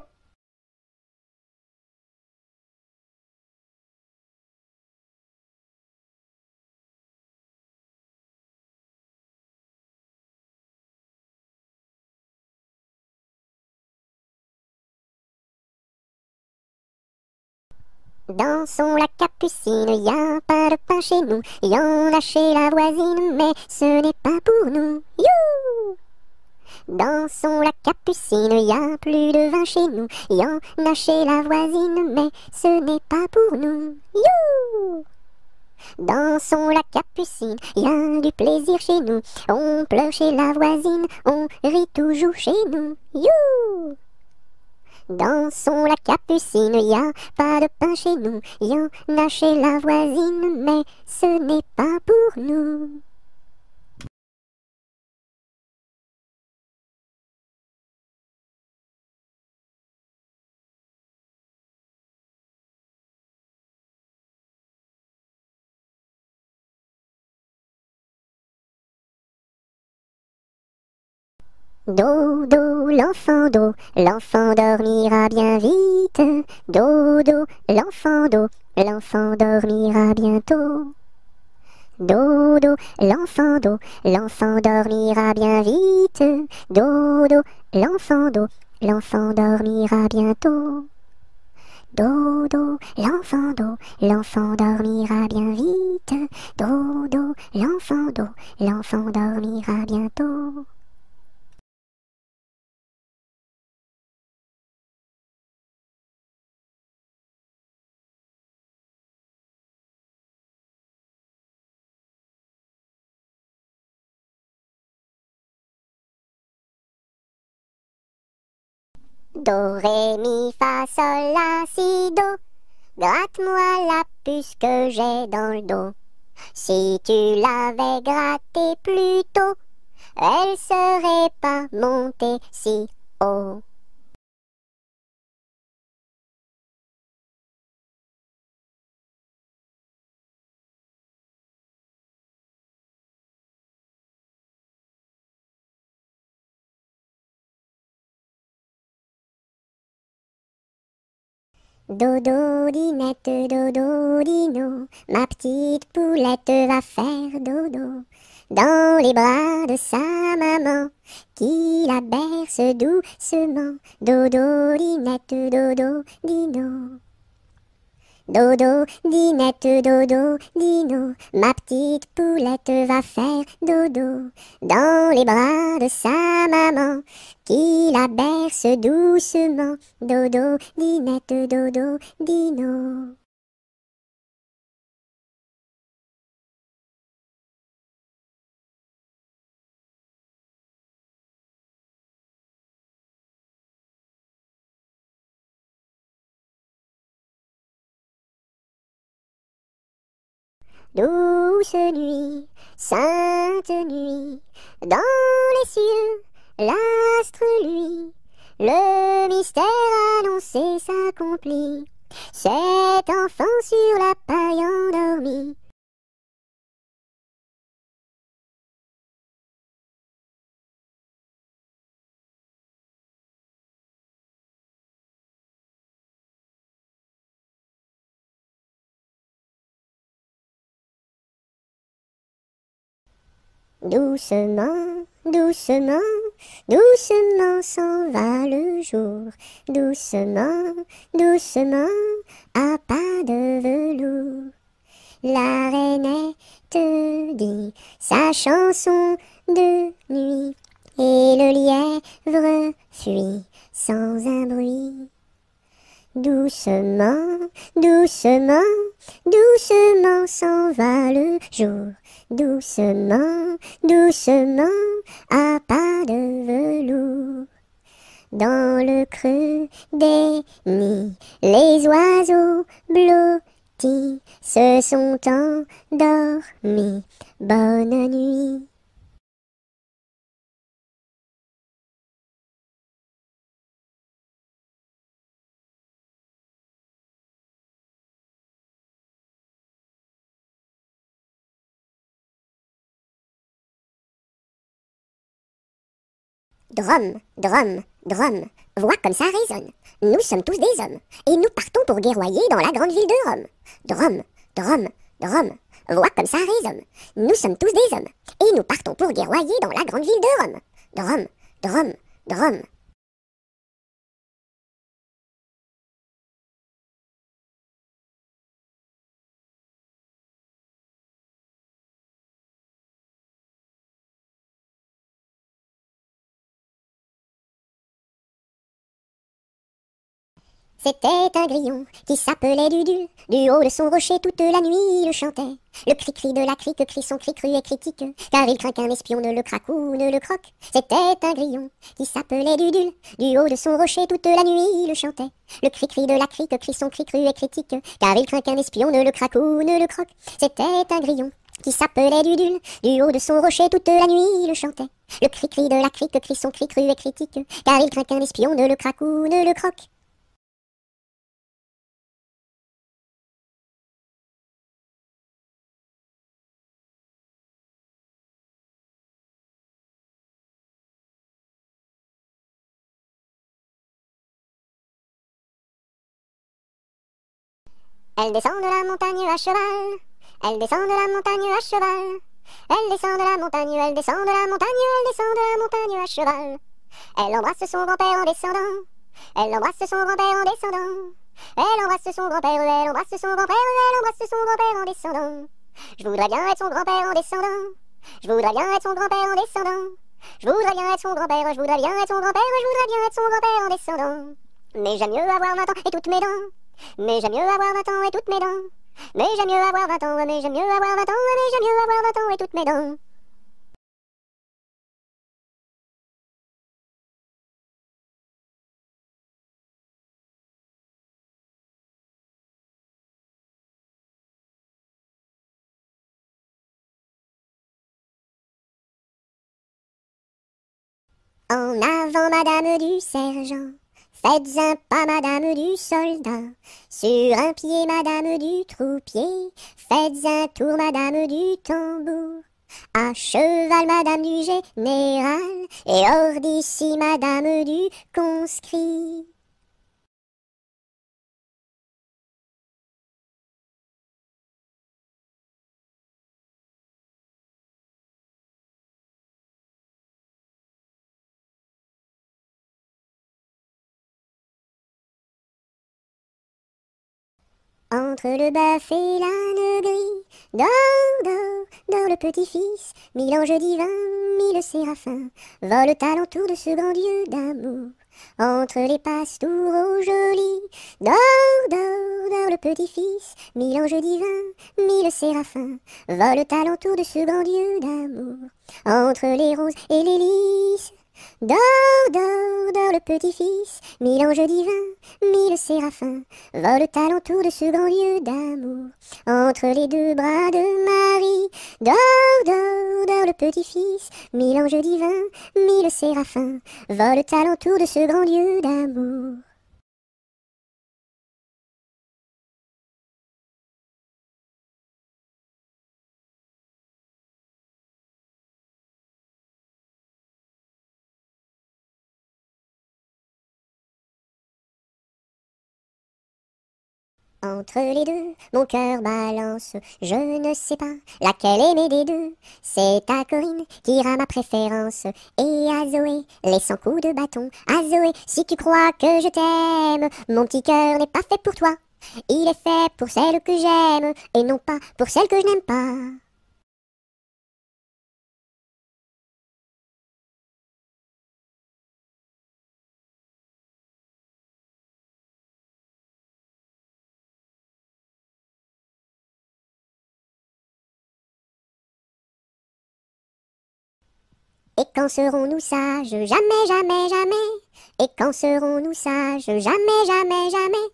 Dans son lac Capucine, y a pas de pain chez nous. Y en a chez la voisine, mais ce n'est pas pour nous. You! Dans son lac Capucine, y a plus de vin chez nous. Y en a chez la voisine, mais ce n'est pas pour nous. You! Dans son lac Capucine, y a du plaisir chez nous. On pleure chez la voisine, on rit toujours chez nous. You! Dans son lac Capucine, y a pas de pain chez nous. Y en a chez la voisine, mais ce n'est pas pour nous. Dodo, l'enfant dormira bien vite. Dodo, l'enfant dormira bientôt. Dodo, l'enfant dormira bien vite. Dodo, l'enfant dormira bientôt. Dodo, l'enfant dormira bien vite. Dodo, l'enfant dormira bientôt. Do, ré, mi, fa, sol, la, si, do. Gratte-moi la puce que j'ai dans le dos. Si tu l'avais grattée plus tôt, elle serait pas montée si haut. Dodo, dinette, dodo, dino, ma petite poulette va faire dodo dans les bras de sa maman, qui la berce doucement. Dodo, dinette, dodo, dino. Dodo, dinette, dodo, dino, ma petite poulette va faire dodo dans les bras de sa maman, qui la berce doucement. Dodo, dinette, dodo, dino. Douce nuit, sainte nuit, dans les cieux, l'astre lui, le mystère annoncé s'accomplit. Cet enfant sur la paille endormi. Doucement, doucement, doucement s'en va le jour. Doucement, doucement, à pas de velours. La rainette dit sa chanson de nuit, et le lièvre fuit sans un bruit. Doucement, doucement, doucement s'en va le jour. Doucement, doucement, à pas de velours. Dans le creux des nids, les oiseaux blottis se sont endormis. Bonne nuit. Drum, drum, drum, voix comme ça résonne. Nous sommes tous des hommes, et nous partons pour guerroyer dans la grande ville de Rome. Drum, drum, drum, voix comme ça résonne. Nous sommes tous des hommes, et nous partons pour guerroyer dans la grande ville de Rome. Drum, drum, drum. C'était un grillon qui s'appelait Dudule. Du haut de son rocher toute la nuit il chantait. Le cri-cri de la crique crie son cri cru et critique, car il craint qu'un espion ne le craque ou ne le croque. C'était un grillon qui s'appelait Dudule. Du haut de son rocher toute la nuit il chantait. Le cri-cri de la crique crie son cri cru et critique, car il craint qu'un espion ne le craque ou ne le croque. C'était un grillon qui s'appelait Dudule. Du haut de son rocher toute la nuit il chantait. Le cri-cri de la crique crie son cri cru et critique, car il craint qu'un espion ne le craque ou ne le croque. Elle descend de la montagne à cheval. Elle descend de la montagne à cheval. Elle descend de la montagne, elle descend de la montagne, elle descend de la montagne à cheval. Elle embrasse son grand-père en descendant. Elle embrasse son grand-père en descendant. Elle embrasse son grand-père, elle embrasse son grand-père, elle embrasse son grand-père en descendant. Je voudrais bien être son grand-père en descendant. Je voudrais bien être son grand-père en descendant. Je voudrais bien être son grand-père, je voudrais bien être son grand-père, je voudrais bien être son grand-père en descendant. Mais j'aime mieux avoir 20 ans et toutes mes dents. Mais j'aime mieux avoir 20 ans et toutes mes dents. Mais j'aime mieux avoir 20 ans, mais j'aime mieux avoir 20 ans, mais j'aime mieux avoir 20 ans et toutes mes dents. En avant, madame du sergent. Faites un pas, madame du soldat. Sur un pied, madame du troupier. Faites un tour, madame du tambour. À cheval, madame du général. Et hors d'ici, madame du conscrit. Entre le bœuf et l'âne gris, dors, dors, dors le petit-fils, mille anges divins, mille séraphins, volent alentour de ce grand Dieu d'amour. Entre les pastoureaux jolis, dors, dors, dors le petit-fils, mille anges divins, mille séraphins, volent alentour de ce grand Dieu d'amour. Entre les roses et les lys, dors, dors, dors le petit-fils, mille anges divins, mille séraphins, volent alentour de ce grand lieu d'amour. Entre les deux bras de Marie, dors, dors, dors le petit-fils, mille anges divins, mille séraphins, volent alentour de ce grand lieu d'amour. Entre les deux, mon cœur balance, je ne sais pas laquelle aimer des deux. C'est à Corinne qu'ira ma préférence, et à Zoé les 100 coups de bâton. À Zoé, si tu crois que je t'aime, mon petit cœur n'est pas fait pour toi. Il est fait pour celle que j'aime, et non pas pour celle que je n'aime pas. Et quand serons-nous sages? Jamais, jamais, jamais. Et quand serons-nous sages? Jamais, jamais, jamais.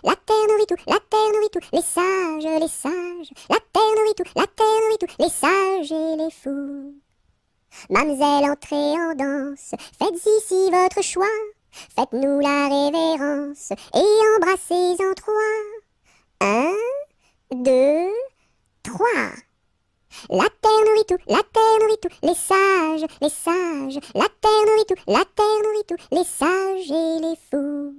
La terre nourrit tout, la terre nourrit tout, les sages, les sages. La terre nourrit tout, la terre nourrit tout, les sages et les fous. Mamselle, entrez en danse, faites ici votre choix. Faites-nous la révérence et embrassez en trois. 1, 2, 3. La terre nourrit tout, la terre nourrit tout, les sages, les sages. La terre nourrit tout, la terre nourrit tout, les sages et les fous.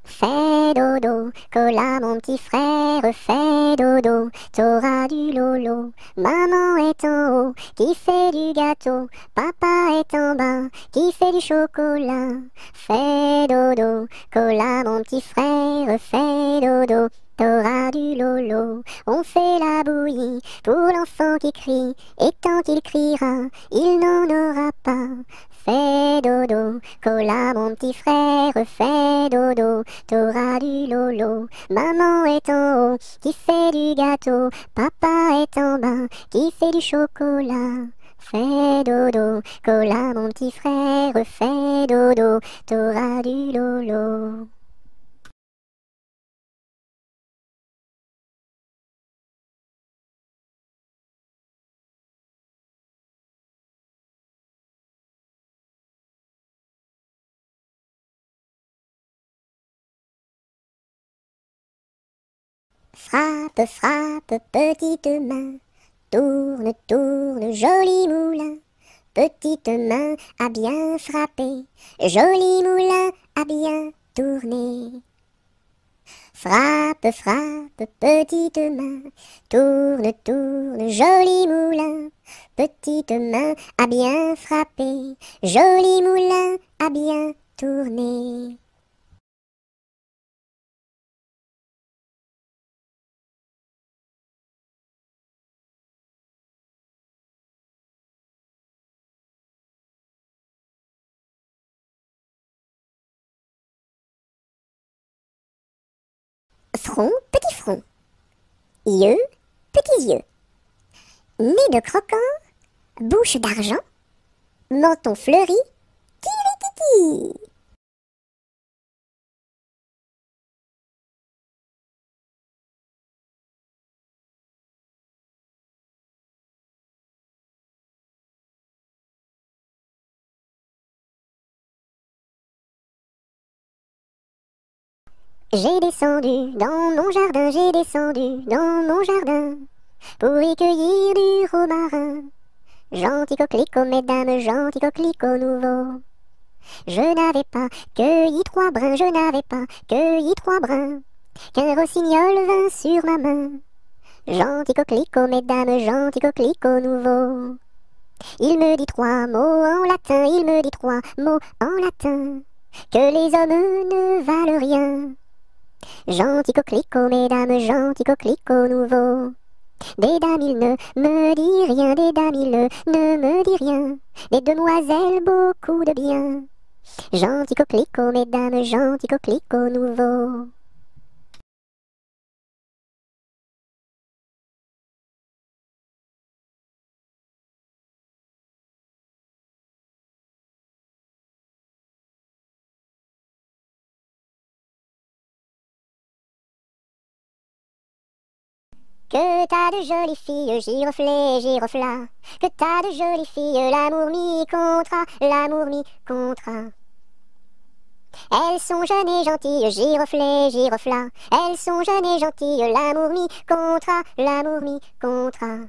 Fais dodo, cola mon petit frère, fais dodo, t'auras du lolo. Maman est en haut, qui fait du gâteau, papa est en bas, qui fait du chocolat. Fais dodo, cola mon petit frère, fais dodo, t'auras du lolo. On fait la bouillie pour l'enfant qui crie, et tant qu'il criera, il n'en aura pas. Fais dodo, cola mon petit frère, fais dodo, t'auras du lolo. Maman est en haut, qui fait du gâteau, papa est en bas, qui fait du chocolat. Fais dodo, cola mon petit frère, fais dodo, t'auras du lolo. Frappe, frappe, petite main, tourne, tourne, joli moulin. Petite main à bien frapper, joli moulin à bien tourner. Frappe, frappe, petite main, tourne, tourne, joli moulin. Petite main à bien frapper, joli moulin à bien tourner. Front, petit front. Yeux, petits yeux. Nez de croquant, bouche d'argent, menton fleuri, tiri-titi. J'ai descendu dans mon jardin, j'ai descendu dans mon jardin pour y cueillir du romarin. Gentil coquelicot, mesdames, gentil coquelicot nouveau. Je n'avais pas cueilli 3 brins, je n'avais pas cueilli 3 brins, qu'un rossignol vint sur ma main. Gentil coquelicot, mesdames, gentil coquelicot nouveau. Il me dit 3 mots en latin, il me dit 3 mots en latin, que les hommes ne valent rien. Gentil coquelicot, mesdames, gentil coquelicot nouveau. Des dames, il ne me dit rien, des dames, il ne me dit rien. Des demoiselles, beaucoup de bien. Gentil coquelicot, mesdames, gentil coquelicot nouveau. Que t'as de jolies filles, giroflées, girofla. Que t'as de jolies filles, l'amour mi contra, l'amour mi contra. Elles sont jeunes et gentilles, giroflées et giroflard. Elles sont jeunes et gentilles, l'amour mi contra, l'amour mi contra.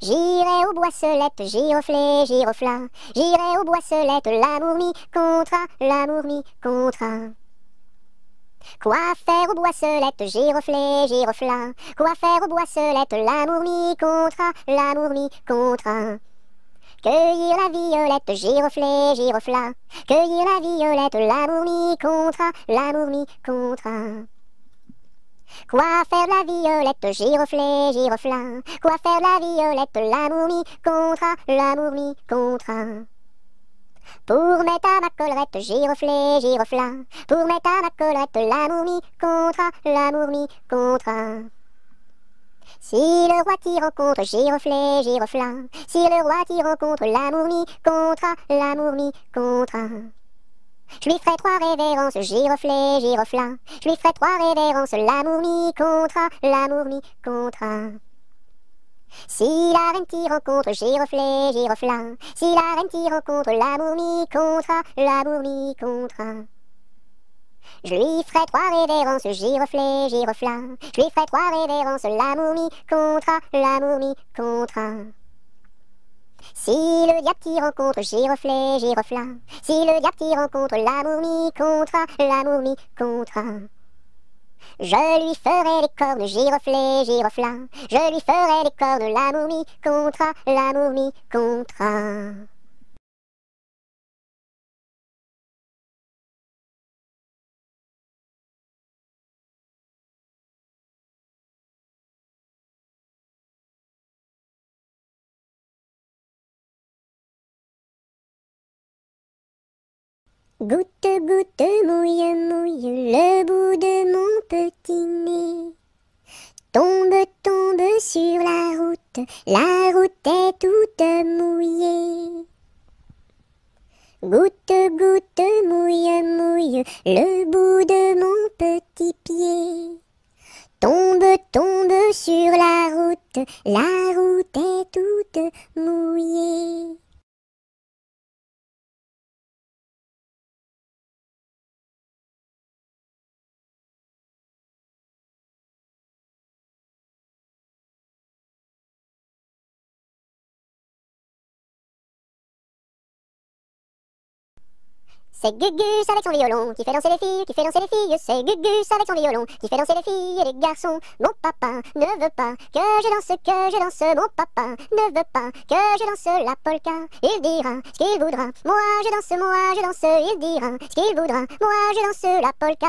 J'irai aux boisselettes, giroflées, giroflard. J'irai aux boisselettes, l'amour mi contra, l'amour mi contra. Quoi faire aux boisselettes, giroflées, giroflard? Quoi faire aux boisselettes, l'amour mi contra, l'amour mi contra. Cueillir la violette, giroflée, giroflard. Cueillir la violette, l'amour mi contra, l'amour mi contra. Quoi faire la violette, giroflée, giroflard? Quoi faire la violette, l'amour mi contra, l'amour mi contra. Pour mettre à ma collerette, giroflée, giroflard. Pour mettre à ma collerette, l'amour mi contra, l'amour mi contra. Si le roi t'y rencontre, giroflée, giroflard. Si le roi t'y rencontre, l'amour mi contra, l'amour mi contra. Je lui ferai 3 révérences, giroflée, giroflard. Je lui ferai 3 révérences, l'amour mi contra, l'amour mi contra. Si la reine t'y rencontre, giroflée, giroflard. Si la reine t'y rencontre, l'amour mi contra, l'amour mi contra. Je lui ferai 3 révérences, giroflée, giroflard. Je lui ferai 3 révérences, l'amour mi contra, l'amour mi contra. Si le diable t'y rencontre, giroflée, giroflard. Si le diable t'y rencontre, l'amour mi contra, l'amour mi contra. Je lui ferai les cornes, giroflée, giroflard. Je lui ferai les cornes, l'amour mi contra, l'amour mi contra. Goutte, goutte, mouille, mouille le bout de mon petit nez. Tombe, tombe sur la route est toute mouillée. Goutte, goutte, mouille, mouille le bout de mon petit pied. Tombe, tombe sur la route est toute mouillée. C'est Gugus avec son violon qui fait danser les filles, qui fait danser les filles. C'est Gugus avec son violon qui fait danser les filles et les garçons. Mon papa ne veut pas que je danse. Mon papa ne veut pas que je danse la polka. Il dira ce qu'il voudra. Moi je danse. Il dira ce qu'il voudra. Moi je danse la polka.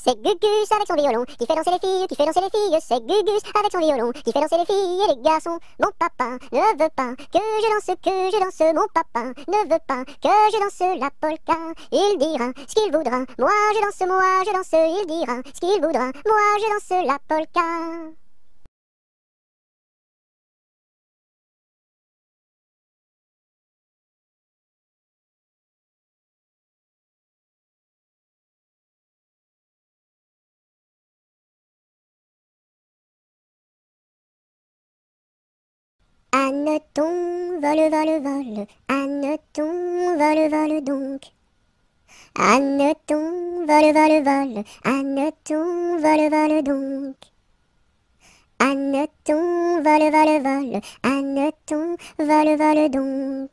C'est Gugus avec son violon qui fait danser les filles, qui fait danser les filles. C'est Gugus avec son violon qui fait danser les filles et les garçons. Mon papa ne veut pas que je danse. Mon papa ne veut pas que je danse la polka. Il dira ce qu'il voudra. Moi je danse. Il dira ce qu'il voudra. Moi je danse la polka. Anneton, vole, vole, vole, Anneton, vole, vole donc. Anneton, vole, vole, vole, Anneton, vole, vole donc. Anneton, vole, vole, vole, Anneton, vole, vole donc.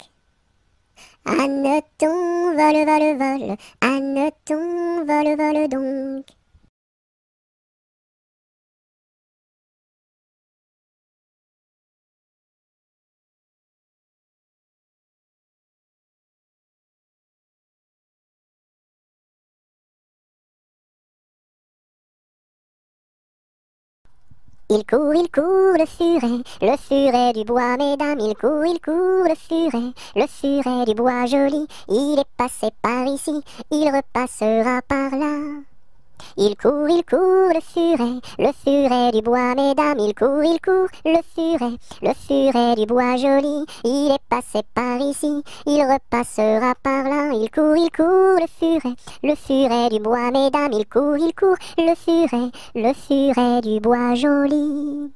Anneton, vole, vole, vole, Anneton, vole, vole donc. Il court, le furet du bois, mesdames. Il court, le furet du bois joli. Il est passé par ici, il repassera par là. Il court, le furet du bois, mesdames. Il court, le furet du bois joli. Il est passé par ici, il repassera par là. Il court, le furet du bois, mesdames. Il court, le furet du bois joli.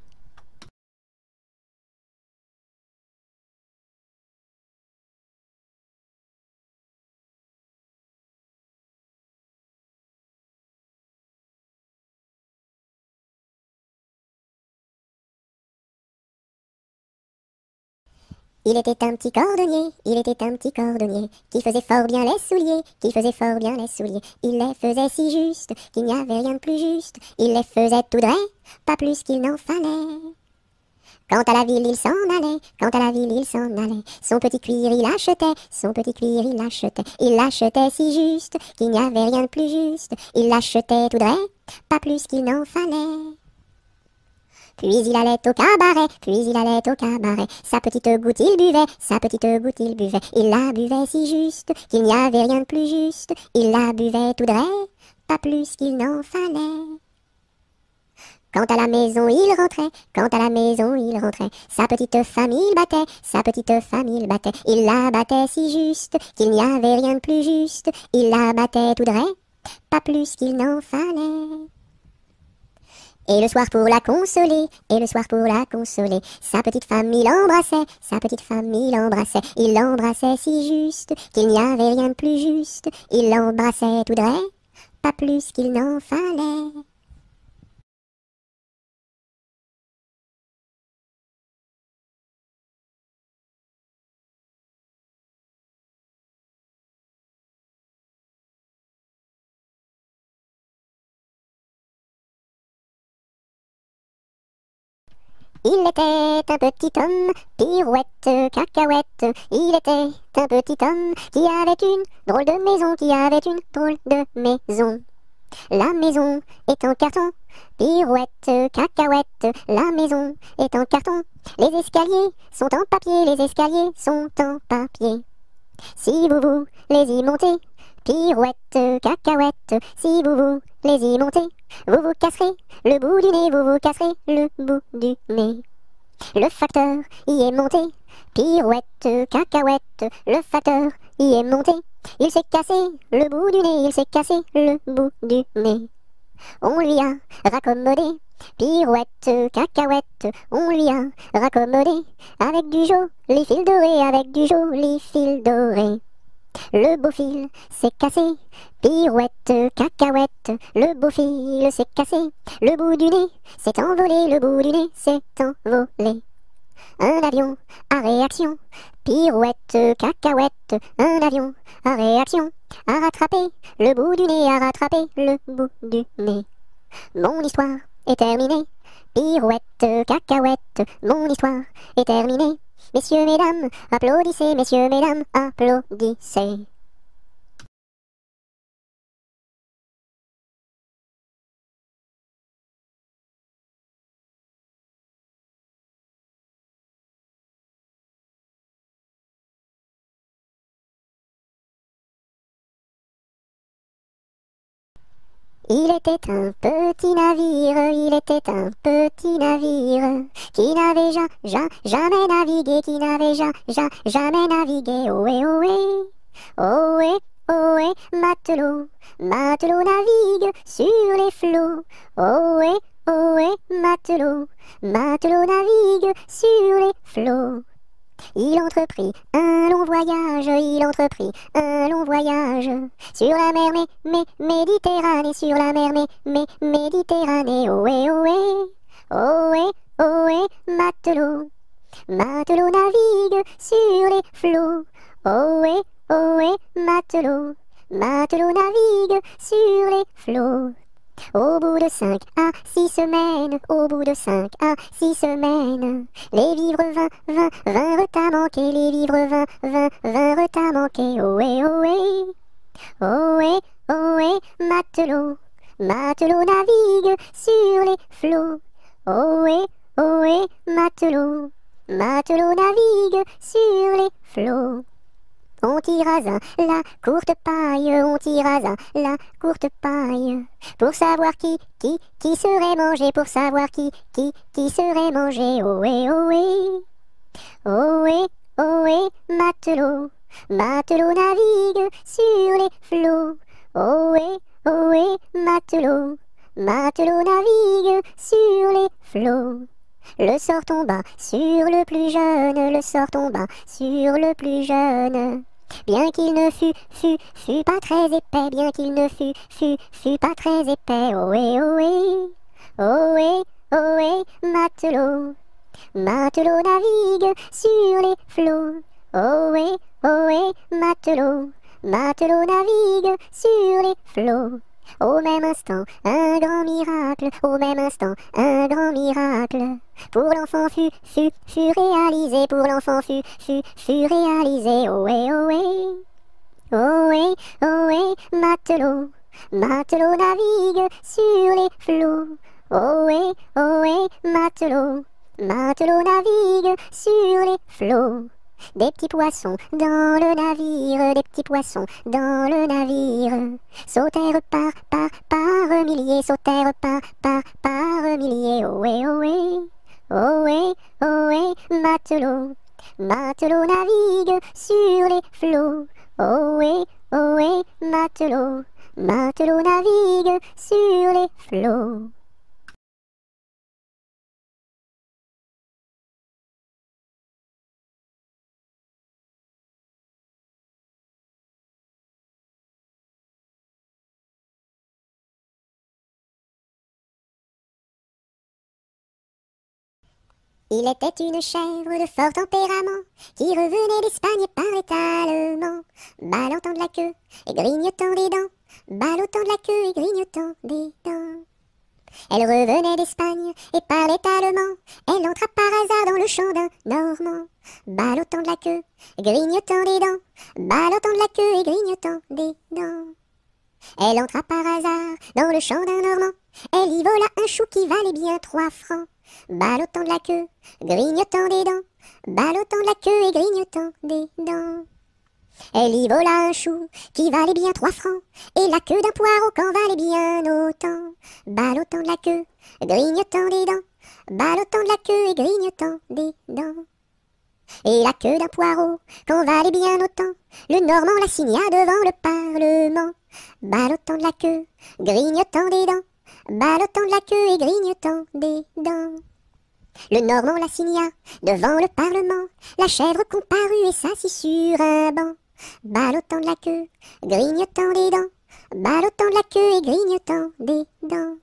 Il était un petit cordonnier, il était un petit cordonnier, qui faisait fort bien les souliers, qui faisait fort bien les souliers. Il les faisait si justes, qu'il n'y avait rien de plus juste. Il les faisait tout droit, pas plus qu'il n'en fallait. Quant à la ville, il s'en allait, quant à la ville, il s'en allait. Son petit cuir, il achetait, son petit cuir, il achetait. Il l'achetait si juste, qu'il n'y avait rien de plus juste. Il l'achetait tout droit, pas plus qu'il n'en fallait. Puis il allait au cabaret, puis il allait au cabaret. Sa petite goutte il buvait, sa petite goutte il buvait. Il la buvait si juste, qu'il n'y avait rien de plus juste. Il la buvait tout droit, pas plus qu'il n'en fallait. Quant à la maison il rentrait, quant à la maison il rentrait. Sa petite femme il battait, sa petite femme il battait. Il la battait si juste, qu'il n'y avait rien de plus juste. Il la battait tout droit, pas plus qu'il n'en fallait. Et le soir pour la consoler, et le soir pour la consoler, sa petite femme il embrassait, sa petite femme il l'embrassait si juste, qu'il n'y avait rien de plus juste, il l'embrassait tout droit, pas plus qu'il n'en fallait. Il était un petit homme, pirouette, cacahuète. Il était un petit homme qui avait une drôle de maison, qui avait une drôle de maison. La maison est en carton, pirouette, cacahuète. La maison est en carton. Les escaliers sont en papier, les escaliers sont en papier. Si vous voulez y monter, pirouette, cacahuète, si vous voulez y monter, vous vous casserez le bout du nez, vous vous casserez le bout du nez. Le facteur y est monté, pirouette, cacahuète, le facteur y est monté. Il s'est cassé le bout du nez, il s'est cassé le bout du nez. On lui a raccommodé, pirouette, cacahuète, on lui a raccommodé, avec du joli fil doré, avec du joli fil doré. Le beau fil s'est cassé, pirouette, cacahuète, le beau fil s'est cassé, le bout du nez s'est envolé, le bout du nez s'est envolé. Un avion à réaction, pirouette, cacahuète, un avion à réaction, a rattrapé le bout du nez, a rattrapé le bout du nez. Mon histoire est terminée, pirouette, cacahuète, mon histoire est terminée. Messieurs, mesdames, applaudissez, messieurs, mesdames, applaudissez. Il était un petit navire, il était un petit navire, qui n'avait jamais navigué, qui n'avait jamais navigué. Ohé, ohé, ohé, ohé, matelot, matelot navigue sur les flots. Ohé, ohé, matelot, matelot navigue sur les flots. Il entreprit un long voyage, il entreprit un long voyage sur la mer Méditerranée, sur la mer Méditerranée. Ohé, ohé, ohé, ohé, matelot, matelot navigue sur les flots. Ohé, ohé, matelot, matelot navigue sur les flots. Au bout de 5 à 6 semaines, au bout de 5 à 6 semaines, les vivres vinrent à manquer, les vivres vinrent à manquer. Ohé, ohé, ohé, ohé, matelot, matelot navigue sur les flots. Ohé, ohé, matelot, matelot navigue sur les flots. On tirasa la courte paille, on tirasa la courte paille, pour savoir qui serait mangé, pour savoir qui serait mangé. Ohé, ohé, ohé, ohé, matelot, matelot navigue sur les flots. Ohé, ohé, matelot, matelot navigue sur les flots. Le sort tomba sur le plus jeune, le sort tomba sur le plus jeune. Bien qu'il ne fût pas très épais, bien qu'il ne fût pas très épais. Ohé, ohé, ohé, ohé, matelot, matelot navigue sur les flots. Ohé, ohé, matelot, matelot navigue sur les flots. Au même instant, un grand miracle, au même instant, un grand miracle. Pour l'enfant fut réalisé, pour l'enfant fut réalisé. Ohé, ohé, ohé, ohé, matelot, matelot navigue sur les flots. Ohé, ohé, matelot, matelot navigue sur les flots. Des petits poissons dans le navire, des petits poissons dans le navire. Sautèrent par milliers, sautèrent par milliers. Ohé, ohé, ohé, ohé, matelot, matelot navigue sur les flots. Ohé, ohé, matelot, matelot navigue sur les flots. Il était une chèvre de fort tempérament qui revenait d'Espagne et parlait allemand, ballottant de la queue et grignotant des dents, ballottant de la queue et grignotant des dents. Elle revenait d'Espagne et parlait allemand, elle entra par hasard dans le champ d'un Normand, ballottant de la queue, grignotant des dents, ballottant de la queue et grignotant des dents. Elle entra par hasard dans le champ d'un Normand, elle y vola un chou qui valait bien 3 francs. Ballottant de la queue, grignotant des dents, ballottant de la queue et grignotant des dents. Elle y vola un chou qui valait bien 3 francs, et la queue d'un poireau qu'en valait bien autant. Ballottant de la queue, grignotant des dents, ballottant de la queue et grignotant des dents. Et la queue d'un poireau qu'en valait bien autant, le Normand la signa devant le Parlement. Ballottant de la queue, grignotant des dents, ballottant de la queue et grignotant des dents. Le Normand la signa devant le Parlement, la chèvre comparut et s'assit sur un banc. Ballottant de la queue, grignotant des dents, ballottant de la queue et grignotant des dents.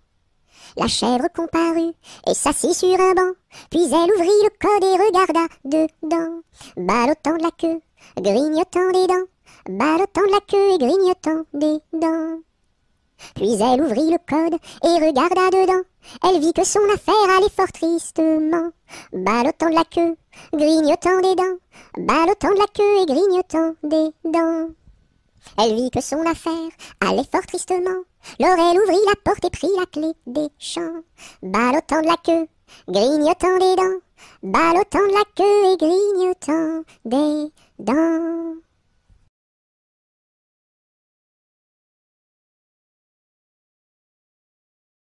La chèvre comparut et s'assit sur un banc, puis elle ouvrit le code et regarda dedans. Ballottant de la queue, grignotant des dents, ballottant de la queue et grignotant des dents. Puis elle ouvrit le code et regarda dedans. Elle vit que son affaire allait fort tristement. Ballottant de la queue, grignotant des dents, ballottant de la queue et grignotant des dents. Elle vit que son affaire allait fort tristement. Alors elle ouvrit la porte et prit la clé des champs. Ballottant de la queue, grignotant des dents, ballottant de la queue et grignotant des dents.